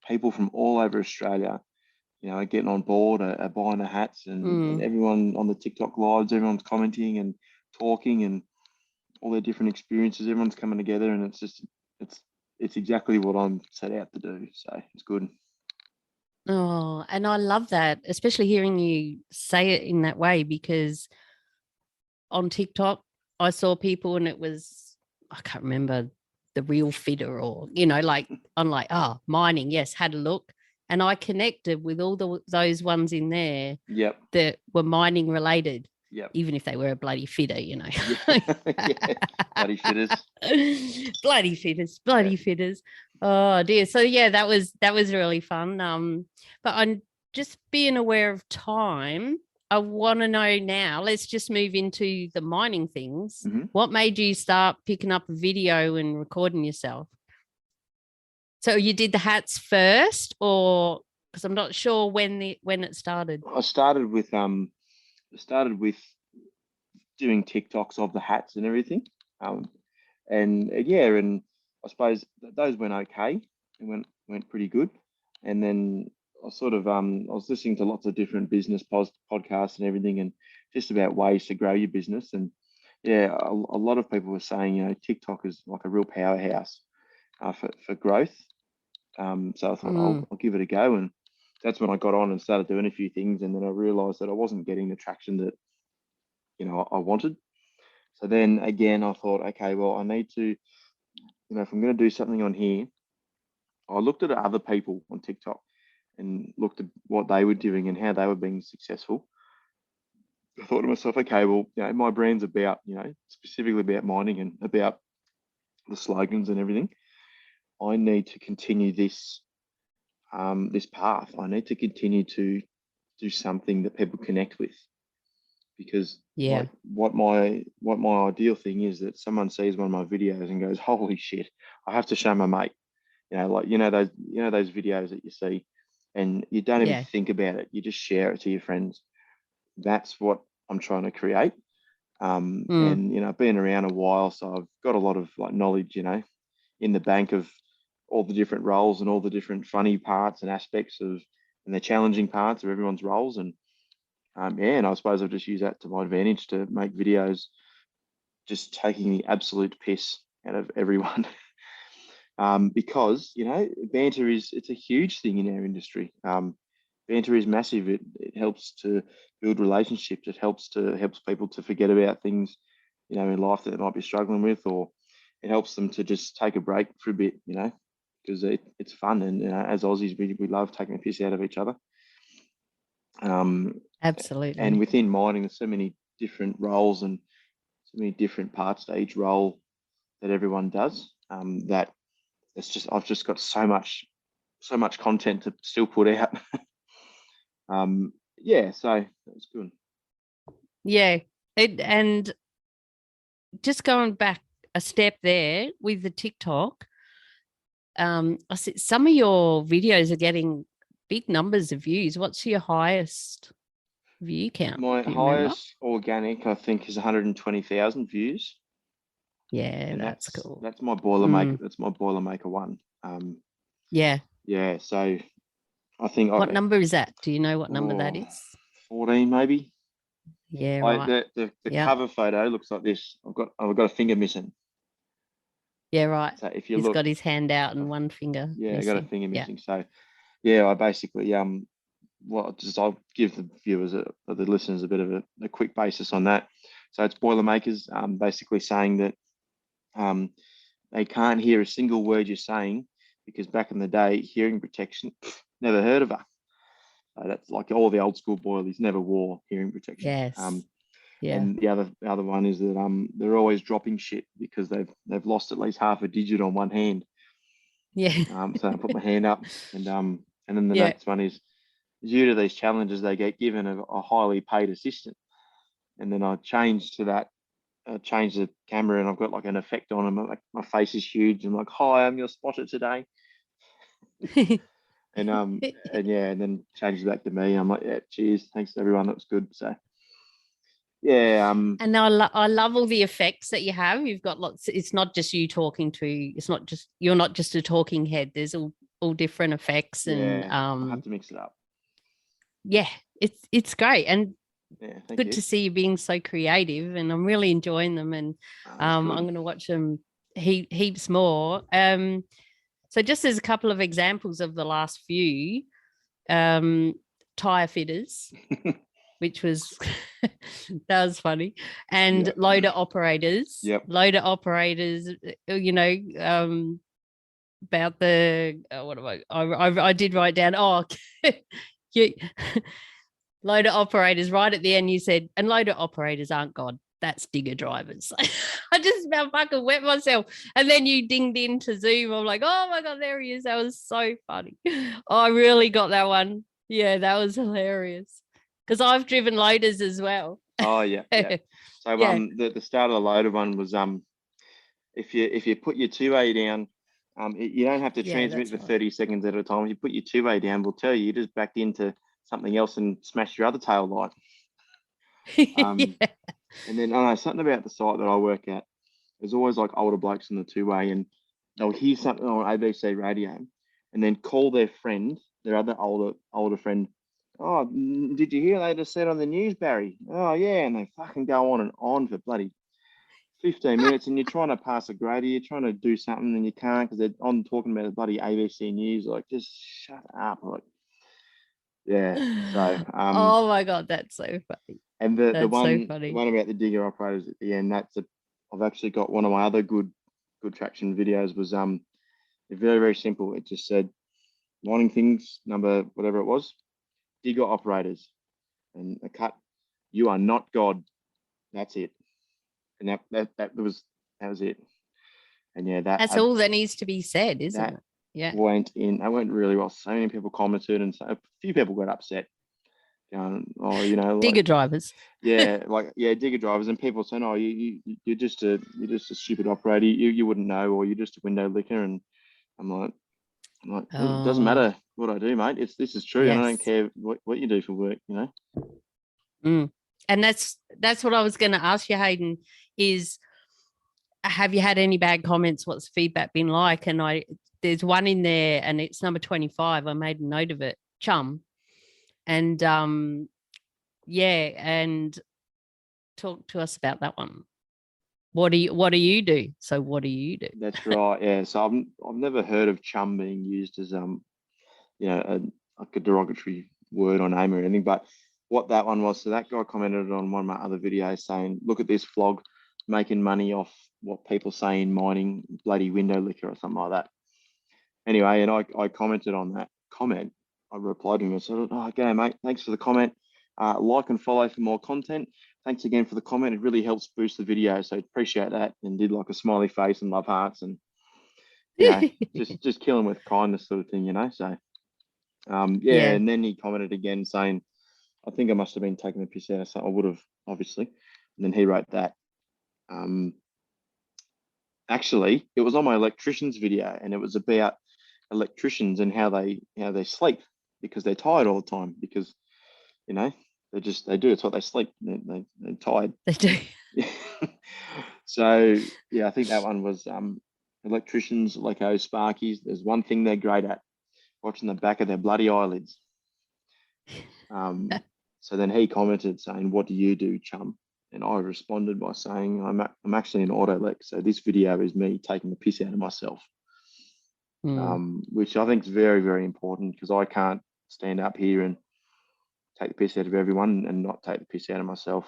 Speaker 1: people from all over Australia, you know, are getting on board, are buying the hats, and everyone on the TikTok lives, everyone's commenting and talking, and all their different experiences, everyone's coming together, and it's exactly what I'm set out to do. So it's good.
Speaker 2: Oh, and I love that, especially hearing you say it in that way, because on TikTok, I saw people and it was, I can't remember the real fitter, or, you know, like I'm like, oh, mining. Yes. Had a look. And I connected with all those ones in there that were mining related.
Speaker 1: Yep.
Speaker 2: Even if they were a bloody fitter, you know.
Speaker 1: Bloody fitters.
Speaker 2: bloody fitters. Oh dear. So yeah, that was really fun. But I'm just being aware of time. I want to know now, let's just move into the mining things. What made you start picking up a video and recording yourself? So you did the hats first, or because I'm not sure when it started.
Speaker 1: I started with doing TikToks of the hats and everything. And I suppose those went okay. It went pretty good. And then I was listening to lots of different business podcasts and everything, and just about ways to grow your business. And yeah, a lot of people were saying, you know, TikTok is like a real powerhouse for growth. So I thought I'll give it a go, and that's when I got on and started doing a few things. And then I realized that I wasn't getting the traction that, you know, I wanted. So then again, I thought, okay, well, I need to, you know, if I'm going to do something on here, I looked at other people on TikTok and looked at what they were doing and how they were being successful. I thought to myself, okay, well, you know, my brand's about, you know, specifically about mining and about the slogans and everything. I need to continue this path. I need to continue to do something that people connect with, because like what my ideal thing is that someone sees one of my videos and goes, holy shit, I have to show my mate. You know, like those videos that you see and you don't even think about it, you just share it to your friends. That's what I'm trying to create. And you know, being around a while, so I've got a lot of like knowledge, you know, in the bank of all the different roles and all the different funny parts and aspects of and the challenging parts of everyone's roles. And and I suppose I'll just use that to my advantage to make videos just taking the absolute piss out of everyone. Because, you know, banter it's a huge thing in our industry. Banter is massive. It helps to build relationships. It helps people to forget about things, you know, in life that they might be struggling with, or it helps them to just take a break for a bit, you know, because it's fun. And you know, as Aussies, we love taking the piss out of each other.
Speaker 2: Absolutely.
Speaker 1: And within mining, there's so many different roles and many different parts to each role that everyone does. That I've just got so much content to still put out. Yeah, so that's good.
Speaker 2: Yeah. And just going back a step there with the TikTok, I see some of your videos are getting big numbers of views. What's your highest view count?
Speaker 1: My
Speaker 2: Do you remember?
Speaker 1: highest organic, I think, is 120,000 views.
Speaker 2: Yeah,
Speaker 1: And
Speaker 2: that's cool.
Speaker 1: that's my Boilermaker. That's my Boilermaker one.
Speaker 2: Yeah.
Speaker 1: Yeah. So I think
Speaker 2: What number is that? Do you know what number that is?
Speaker 1: 14 maybe.
Speaker 2: Yeah, right.
Speaker 1: The
Speaker 2: Yeah.
Speaker 1: cover photo looks like this. I've got a finger missing.
Speaker 2: Yeah, right.
Speaker 1: So if you
Speaker 2: He's
Speaker 1: look,
Speaker 2: got his hand out and one finger
Speaker 1: yeah, I
Speaker 2: missing.
Speaker 1: got a finger missing. So yeah, I basically I'll give the viewers the listeners a bit of a quick basis on that. So it's Boilermakers, basically saying that they can't hear a single word you're saying because back in the day, hearing protection, never heard of her. So that's like all the old school boilies never wore hearing protection.
Speaker 2: Yes. Yeah.
Speaker 1: And the other one is that they're always dropping shit because they've lost at least half a digit on one hand.
Speaker 2: Yeah.
Speaker 1: So I put my hand up, and then the
Speaker 2: Yeah.
Speaker 1: next one is due to these challenges they get given a highly paid assistant, and then I changed to that. Change the camera and I've got like an effect on them. Like my face is huge. I'm like, hi, I'm your spotter today. and yeah, and then change it back to me. I'm like, yeah, cheers, thanks everyone, that was good. So yeah,
Speaker 2: and I love all the effects that you have. You've got lots. It's not just you talking to. It's not just you're not just a talking head. There's all different effects and
Speaker 1: I have to mix it up.
Speaker 2: Yeah, it's great and
Speaker 1: yeah,
Speaker 2: good to see you being so creative, and I'm really enjoying them. And I'm going to watch them heaps more. So just as a couple of examples of the last few, tire fitters, which was that was funny, and loader operators.
Speaker 1: Yep.
Speaker 2: Loader operators, you know, about the what am I did write down. Oh, you, loader operators. Right at the end, you said, and loader operators aren't God. That's digger drivers. I just about fucking wet myself. And then you dinged into Zoom. I'm like, oh my God, there he is. That was so funny. Oh, I really got that one. Yeah, that was hilarious. Because I've driven loaders as well.
Speaker 1: Oh yeah. So the start of the loader one was if you put your 2A down, you don't have to transmit for 30 seconds at a time. If you put your 2A down, we'll tell you just backed into something else and smash your other tail light. And then I know something about the site that I work at. There's always like older blokes in the 2A, and they'll hear something on ABC radio, and then call their friend, their other older friend. Oh, did you hear they just said on the news, Barry? Oh yeah, and they fucking go on and on for bloody 15 minutes, and you're trying to pass a grader, you're trying to do something, and you can't because they're on talking about the bloody ABC news. Like, just shut up. Like, yeah. So,
Speaker 2: oh my God, that's so funny.
Speaker 1: And the one about the digger operators at the end, I've actually got one of my other good traction videos was very, very simple. It just said mining things, number whatever it was, digger operators, and a cut. You are not God. That's it. And that was it. And yeah,
Speaker 2: that's all that needs to be said, isn't it?
Speaker 1: Yeah. That went really well. So many people commented, and so a few people got upset. Going, oh, you know,
Speaker 2: digger drivers.
Speaker 1: Yeah, digger drivers, and people saying, oh, you're just a stupid operator. You wouldn't know, or you're just a window licker. And I'm like, it doesn't matter what I do, mate. This is true, and I don't care what you do for work, you
Speaker 2: know. And that's what I was going to ask you, Hayden. Is have you had any bad comments? What's feedback been like? And there's one in there, and it's number 25. I made a note of it. Chum. And and talk to us about that one. What do you do? So what do you do?
Speaker 1: That's right. Yeah. So I've never heard of chum being used as like a derogatory word or name or anything. But what that one was, so that guy commented on one of my other videos saying, look at this vlog making money off what people say in mining, bloody window licker or something like that. Anyway, and I commented on that comment. I replied to him and said, oh, okay, mate, thanks for the comment. Like and follow for more content. Thanks again for the comment. It really helps boost the video. So appreciate that. And did like a smiley face and love hearts and just killing with kindness sort of thing, So
Speaker 2: Yeah.
Speaker 1: and then he commented again saying, I think I must have been taking the piss out of something. I would have, obviously. And then he wrote that. Actually, it was on my electricians video, and it was about electricians and how they sleep because they're tired all the time because they do. It's what they sleep. They're tired.
Speaker 2: They do.
Speaker 1: So yeah, I think that one was electricians, sparkies. There's one thing they're great at, watching the back of their bloody eyelids. So then he commented saying, "What do you do, chum?" And I responded by saying, I'm actually an auto elect, so this video is me taking the piss out of myself, which I think is very, very important because I can't stand up here and take the piss out of everyone and not take the piss out of myself.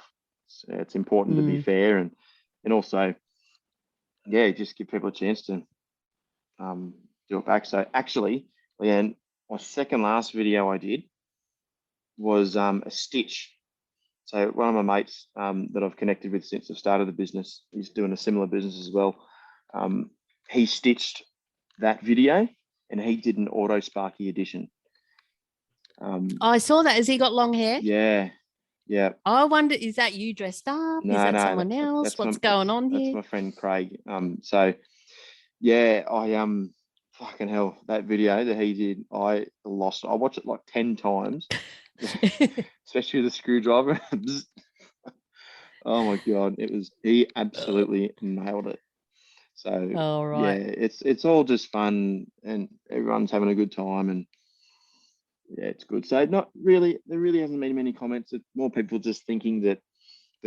Speaker 1: So it's important to be fair and also, just give people a chance to do it back. So actually, Leanne, my second last video I did was a stitch. So one of my mates that I've connected with since the start of the business, he's doing a similar business as well. He stitched that video and he did an auto Sparky edition.
Speaker 2: I saw that. Has he got long hair?
Speaker 1: Yeah.
Speaker 2: I wonder, is that you dressed up?
Speaker 1: No,
Speaker 2: is that someone else? What's going on here?
Speaker 1: That's my friend Craig. So yeah, I fucking hell, that video that he did, I lost. I watched it like 10 times, especially with the screwdriver. Oh my God, he absolutely nailed it. So
Speaker 2: right.
Speaker 1: yeah, it's all just fun and everyone's having a good time and yeah, it's good. So there really hasn't been many comments. It's more people just thinking that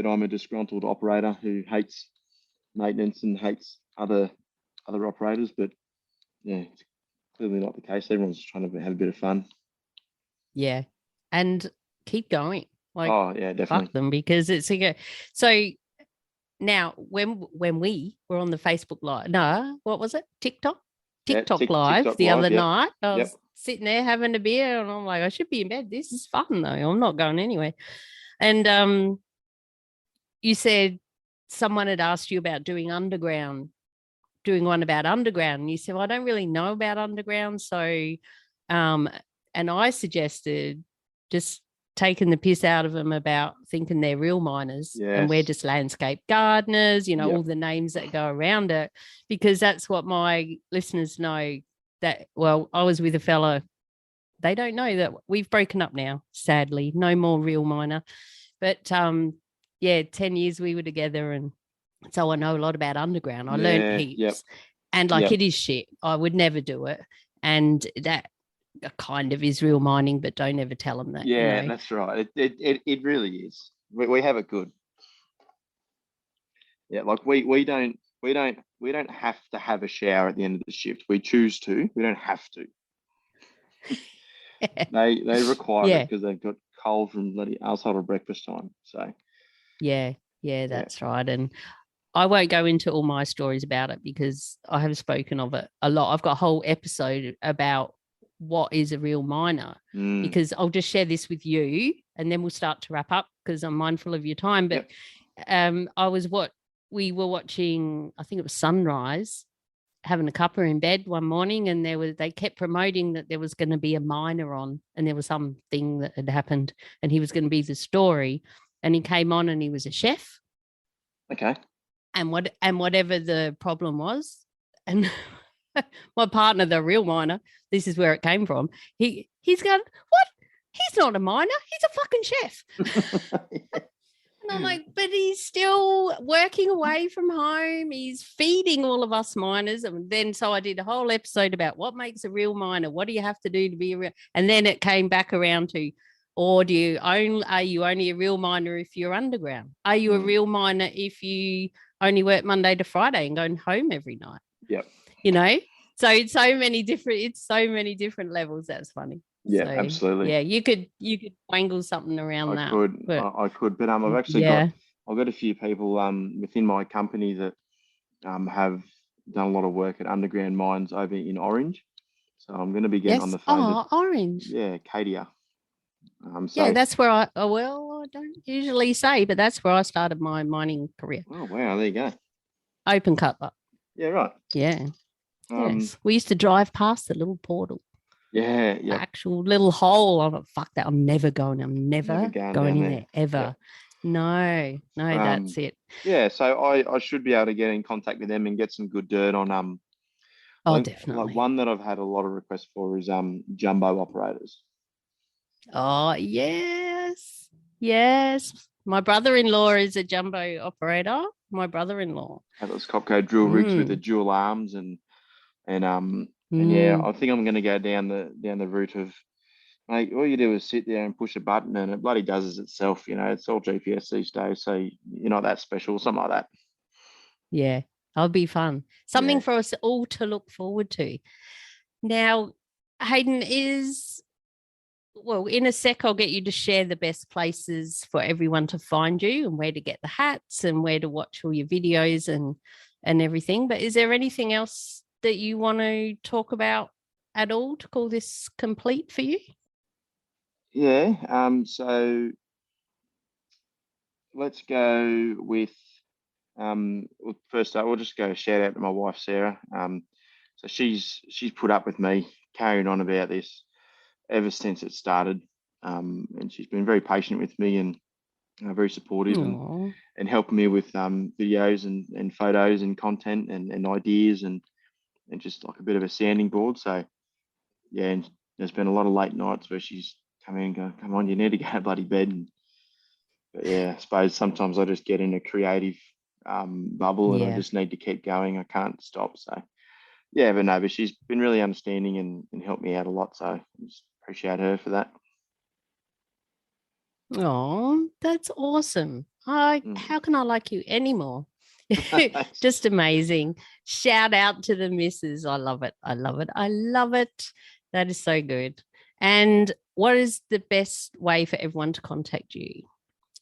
Speaker 1: I'm a disgruntled operator who hates maintenance and hates other operators, but yeah, it's clearly not the case. Everyone's just trying to have a bit of fun.
Speaker 2: Yeah, and keep going.
Speaker 1: Oh yeah, definitely.
Speaker 2: Fuck them because it's a so. Now, when we were on the Facebook Live, no, what was it? TikTok Live
Speaker 1: TikTok
Speaker 2: the
Speaker 1: Live,
Speaker 2: other
Speaker 1: yep.
Speaker 2: night. I was sitting there having a beer, and I'm like, I should be in bed. This is fun though. I'm not going anywhere. And you said someone had asked you about doing one about underground, and you said, well, I don't really know about underground, so and I suggested just taking the piss out of them about thinking they're real miners and we're just landscape gardeners, all the names that go around it, because that's what my listeners know. That, well, I was with a fellow. They don't know that we've broken up now, sadly. No more real miner. But 10 years we were together, and so I know a lot about underground. I learned heaps. And it is shit. I would never do it. And that kind of is real mining, but don't ever tell them that.
Speaker 1: Yeah, that's right. It really is. We have it good. Yeah, like we don't have to have a shower at the end of the shift. We choose to. We don't have to. They require it because they've got cold from bloody asshole at breakfast time. So
Speaker 2: yeah, that's right. And I won't go into all my stories about it because I have spoken of it a lot. I've got a whole episode about what is a real miner, because I'll just share this with you and then we'll start to wrap up because I'm mindful of your time. But we were watching, I think it was sunrise, having a cuppa in bed one morning, and they kept promoting that there was going to be a miner on, and there was something that had happened and he was going to be the story, and he came on and he was a chef.
Speaker 1: Okay.
Speaker 2: And whatever the problem was, and my partner, the real miner, this is where it came from. He's going, what? He's not a miner. He's a fucking chef. And I'm like, but he's still working away from home. He's feeding all of us miners. And then so I did a whole episode about what makes a real miner. What do you have to do to be a real? And then it came back around to, or are you only a real miner if you're underground? Are you a real miner if you only work Monday to Friday and going home every night?
Speaker 1: Yep.
Speaker 2: So it's so many different levels. That's funny.
Speaker 1: Yeah, absolutely.
Speaker 2: Yeah, you could wangle something around that.
Speaker 1: I could, but I've actually got a few people within my company that have done a lot of work at underground mines over in Orange. So I'm going to be getting on the phone.
Speaker 2: Orange.
Speaker 1: Yeah, Cadia.
Speaker 2: Yeah, that's where I don't usually say, but that's where I started my mining career.
Speaker 1: Oh, wow. There you go.
Speaker 2: Open cut.
Speaker 1: Yeah, right.
Speaker 2: Yeah. Yes. We used to drive past the little portal.
Speaker 1: Yeah.
Speaker 2: The actual little hole. I'm like, fuck that. I'm never going in there ever. Yeah. No, that's it.
Speaker 1: Yeah, so I should be able to get in contact with them and get some good dirt on
Speaker 2: Definitely.
Speaker 1: like one that I've had a lot of requests for is jumbo operators.
Speaker 2: Oh, yes. Yes. My brother-in-law is a jumbo operator. My brother-in-law.
Speaker 1: Had those Copco drill rigs with the dual arms and yeah, I think I'm gonna go down the route of, mate, all you do is sit there and push a button and it bloody does it itself. It's all GPS these days, so you're not that special, something like that.
Speaker 2: Yeah, that'll be fun. Something for us all to look forward to. Now, Hayden, in a sec, I'll get you to share the best places for everyone to find you and where to get the hats and where to watch all your videos and everything. But is there anything else that you want to talk about at all to call this complete for you?
Speaker 1: Yeah. So let's go with first up, we'll just go shout out to my wife Sarah. So she's put up with me carrying on about this ever since it started, and she's been very patient with me and very supportive and helping me with videos and photos and content and ideas and just like a bit of a sounding board. So yeah, and there's been a lot of late nights where she's come in and go, come on, you need to go to bloody bed. But yeah, I suppose sometimes I just get in a creative bubble and I just need to keep going. I can't stop. So yeah, but she's been really understanding and helped me out a lot. So I just appreciate her for that.
Speaker 2: Oh, that's awesome. How can I like you anymore? Just amazing. Shout out to the missus. I love it. I love it. I love it. That is so good. And what is the best way for everyone to contact you,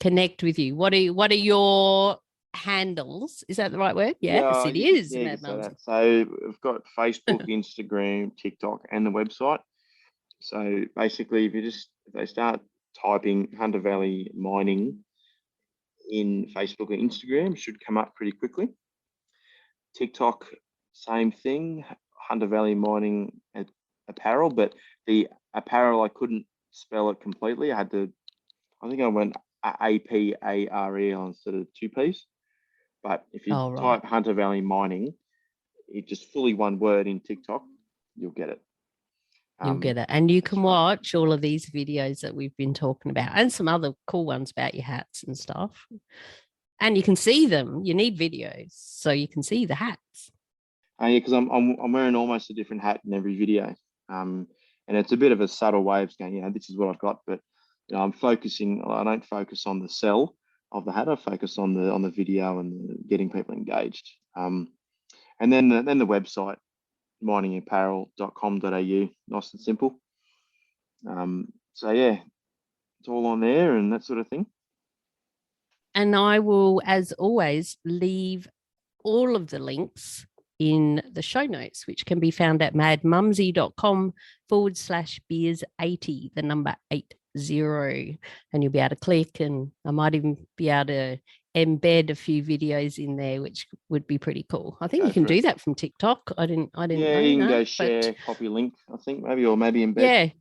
Speaker 2: connect with you? What are your handles? Is that the right word? Yes, it is.
Speaker 1: Yeah, so we've got Facebook, Instagram, TikTok, and the website. So basically, if they start typing Hunter Valley Mining in Facebook or Instagram, should come up pretty quickly. TikTok, same thing, Hunter Valley Mining Apparel, but the apparel I couldn't spell it completely. I think I went APAREL instead of 2Ps. But if you type Hunter Valley Mining, it just fully one word in TikTok, you'll get it.
Speaker 2: You'll get it. And you can watch all of these videos that we've been talking about and some other cool ones about your hats and stuff. And you can see them. You need videos so you can see the hats.
Speaker 1: Yeah, because I'm wearing almost a different hat in every video. And it's a bit of a subtle way of going, this is what I've got. But I don't focus on the sell of the hat. I focus on the video and getting people engaged. And then the website, miningapparel.com.au, nice and simple. So yeah, it's all on there and that sort of thing.
Speaker 2: And I will, as always, leave all of the links in the show notes, which can be found at madmumsy.com/beers80, the number 80. And you'll be able to click, and I might even be able to embed a few videos in there, which would be pretty cool. I think you can do that from TikTok. I didn't know.
Speaker 1: Yeah, you can go share, copy link, I think, or maybe embed.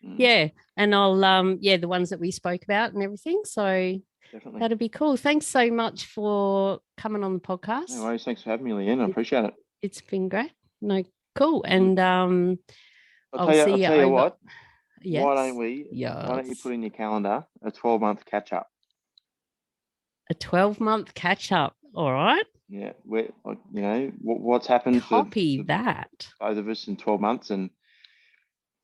Speaker 2: Yeah. And I'll the ones that we spoke about and everything. So
Speaker 1: definitely,
Speaker 2: that'd be cool. Thanks so much for coming on the podcast.
Speaker 1: No worries. Thanks for having me, Leanne. I appreciate it.
Speaker 2: It's been great. No, cool. And
Speaker 1: I'll tell you what.
Speaker 2: Yes.
Speaker 1: Why don't you put in your calendar a 12-month catch up?
Speaker 2: A 12-month catch up. All right.
Speaker 1: Yeah. What's happened
Speaker 2: Copy
Speaker 1: for
Speaker 2: that.
Speaker 1: both of us in 12 months, and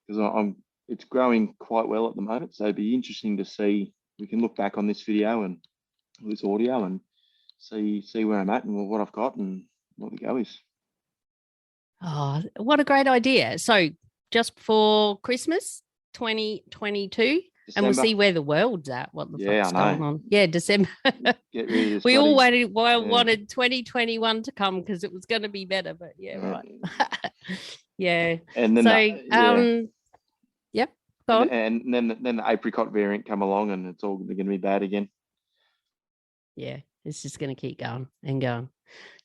Speaker 1: because it's growing quite well at the moment. So it'd be interesting to see. We can look back on this video and this audio and see where I'm at and what I've got and what the go is.
Speaker 2: Oh, what a great idea. So just before Christmas 2022, December. And we'll see where the world's at, what the fuck's going on. Yeah, December.
Speaker 1: Get rid of this
Speaker 2: we all wanted 2021 to come because it was going to be better, but right. Yeah.
Speaker 1: And then
Speaker 2: yep. Go on.
Speaker 1: And then the apricot variant come along, and it's all going to be bad again.
Speaker 2: Yeah, it's just going to keep going and going.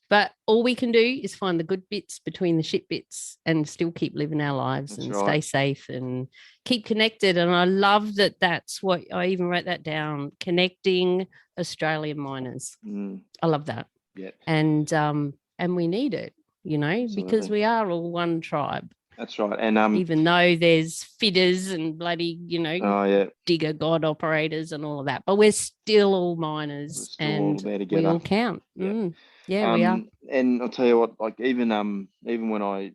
Speaker 2: But all we can do is find the good bits between the shit bits and still keep living our lives and stay safe and keep connected. And I love that that's what I even wrote that down, connecting Australian miners. I love that.
Speaker 1: Yeah.
Speaker 2: And we need it, because we are all one tribe.
Speaker 1: That's right. And
Speaker 2: even though there's fitters and bloody, digger god operators and all of that, but we're still all miners and we all count. Yeah, we are.
Speaker 1: And I'll tell you what, like even when I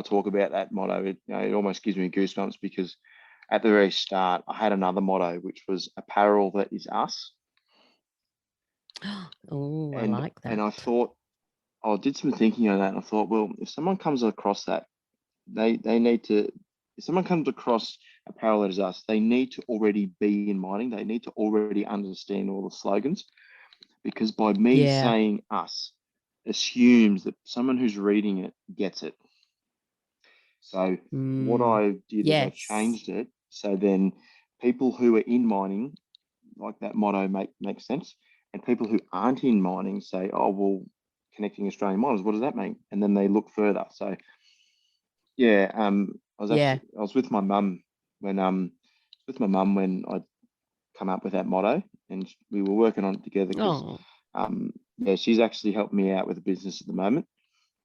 Speaker 1: talk about that motto, it almost gives me goosebumps, because at the very start I had another motto, which was apparel that is us.
Speaker 2: Oh, I like that.
Speaker 1: And I thought, I did some thinking on that, and I thought, well, if someone comes across that, they need to, if someone comes across apparel that is us, they need to already be in mining. They need to already understand all the slogans, because by me saying us assumes that someone who's reading it gets it. So what I did is I changed it. So then people who are in mining, like that motto makes sense. And people who aren't in mining say, oh, well, connecting Australian miners, what does that mean? And then they look further. So I was with my mum when I come up with that motto, and we were working on it together, because she's actually helped me out with the business at the moment.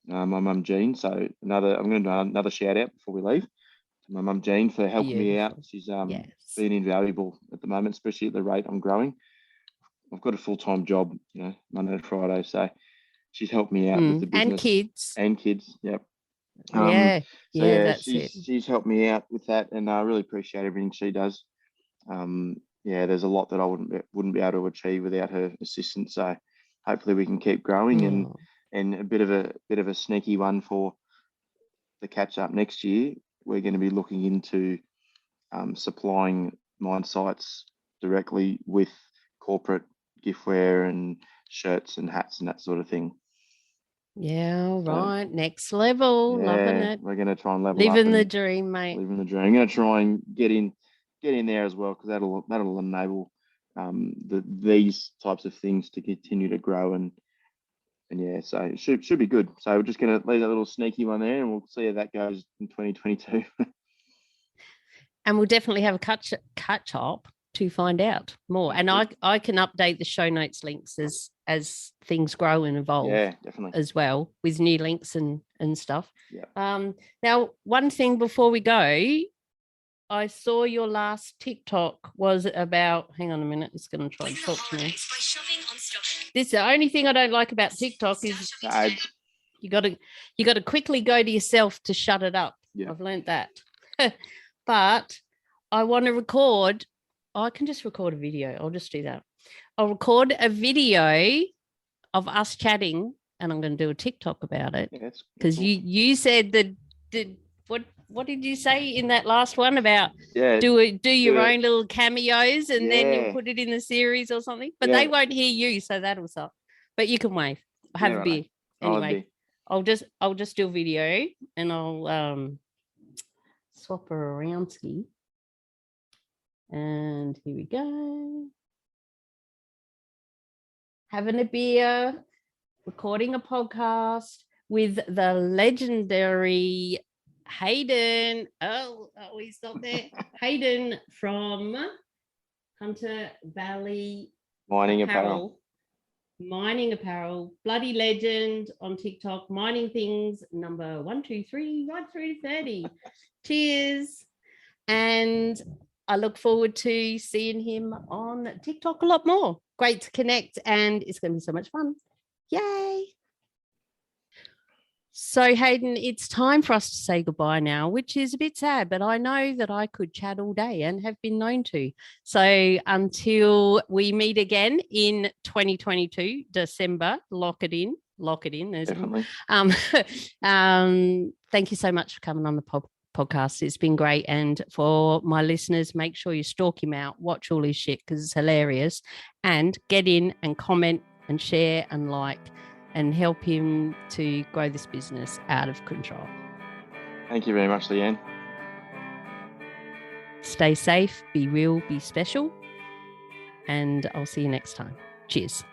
Speaker 1: My mum Jean. So I'm going to do another shout out before we leave to my mum Jean for helping me out. She's been invaluable at the moment, especially at the rate I'm growing. I've got a full-time job, Monday to Friday, so she's helped me out with the business
Speaker 2: and kids.
Speaker 1: Yep.
Speaker 2: That's
Speaker 1: she's helped me out with that, and I really appreciate everything she does. There's a lot that I wouldn't be able to achieve without her assistance. So hopefully we can keep growing. And a bit of a sneaky one for the catch up next year. We're going to be looking into supplying mine sites directly with corporate giftware and shirts and hats and that sort of thing.
Speaker 2: Yeah, right. Next level. Loving it.
Speaker 1: We're going to try and level
Speaker 2: living
Speaker 1: up.
Speaker 2: The dream, mate.
Speaker 1: Living the dream. I'm going to try and get in there as well, because that'll enable these types of things to continue to grow, and so it should be good. So we're just going to leave that little sneaky one there, and we'll see how that goes in 2022.
Speaker 2: And we'll definitely have a catch up to find out more. And I can update the show notes links as things grow and evolve.
Speaker 1: Yeah, definitely.
Speaker 2: As well, with new links and stuff.
Speaker 1: Yeah.
Speaker 2: Now, one thing before we go, I saw your last TikTok was about, hang on a minute, it's going to try and talk to me. This is the only thing I don't like about TikTok is you got to quickly go to yourself to shut it up. Yeah. I've learned that. But I want to record. I can just record a video. I'll just do that. I'll record a video of us chatting, and I'm going to do a TikTok about it. Because you said that what did you say in that last one about do your own little cameos and then you'll put it in the series or something? But they won't hear you, so that'll suck. But you can wave. Have a beer. Anyway, I'll just do a video, and I'll swap her around ski. And here we go. Having a beer, recording a podcast with the legendary Hayden. Oh, he's not there. Hayden from Hunter Valley
Speaker 1: Mining Apparel.
Speaker 2: Mining Apparel, bloody legend on TikTok, mining things, number 1, 2, 3, right through to 30. Cheers. And I look forward to seeing him on TikTok a lot more. Great to connect, and it's going to be so much fun. Yay. So, Hayden, it's time for us to say goodbye now, which is a bit sad, but I know that I could chat all day and have been known to. So until we meet again in 2022, December, lock it in.
Speaker 1: Definitely.
Speaker 2: Thank you so much for coming on the podcast. It's been great. And for my listeners, make sure you stalk him out, watch all his shit because it's hilarious, and get in and comment and share and like and help him to grow this business out of control.
Speaker 1: Thank you very much, Leanne.
Speaker 2: Stay safe, be real, be special. And I'll see you next time. Cheers.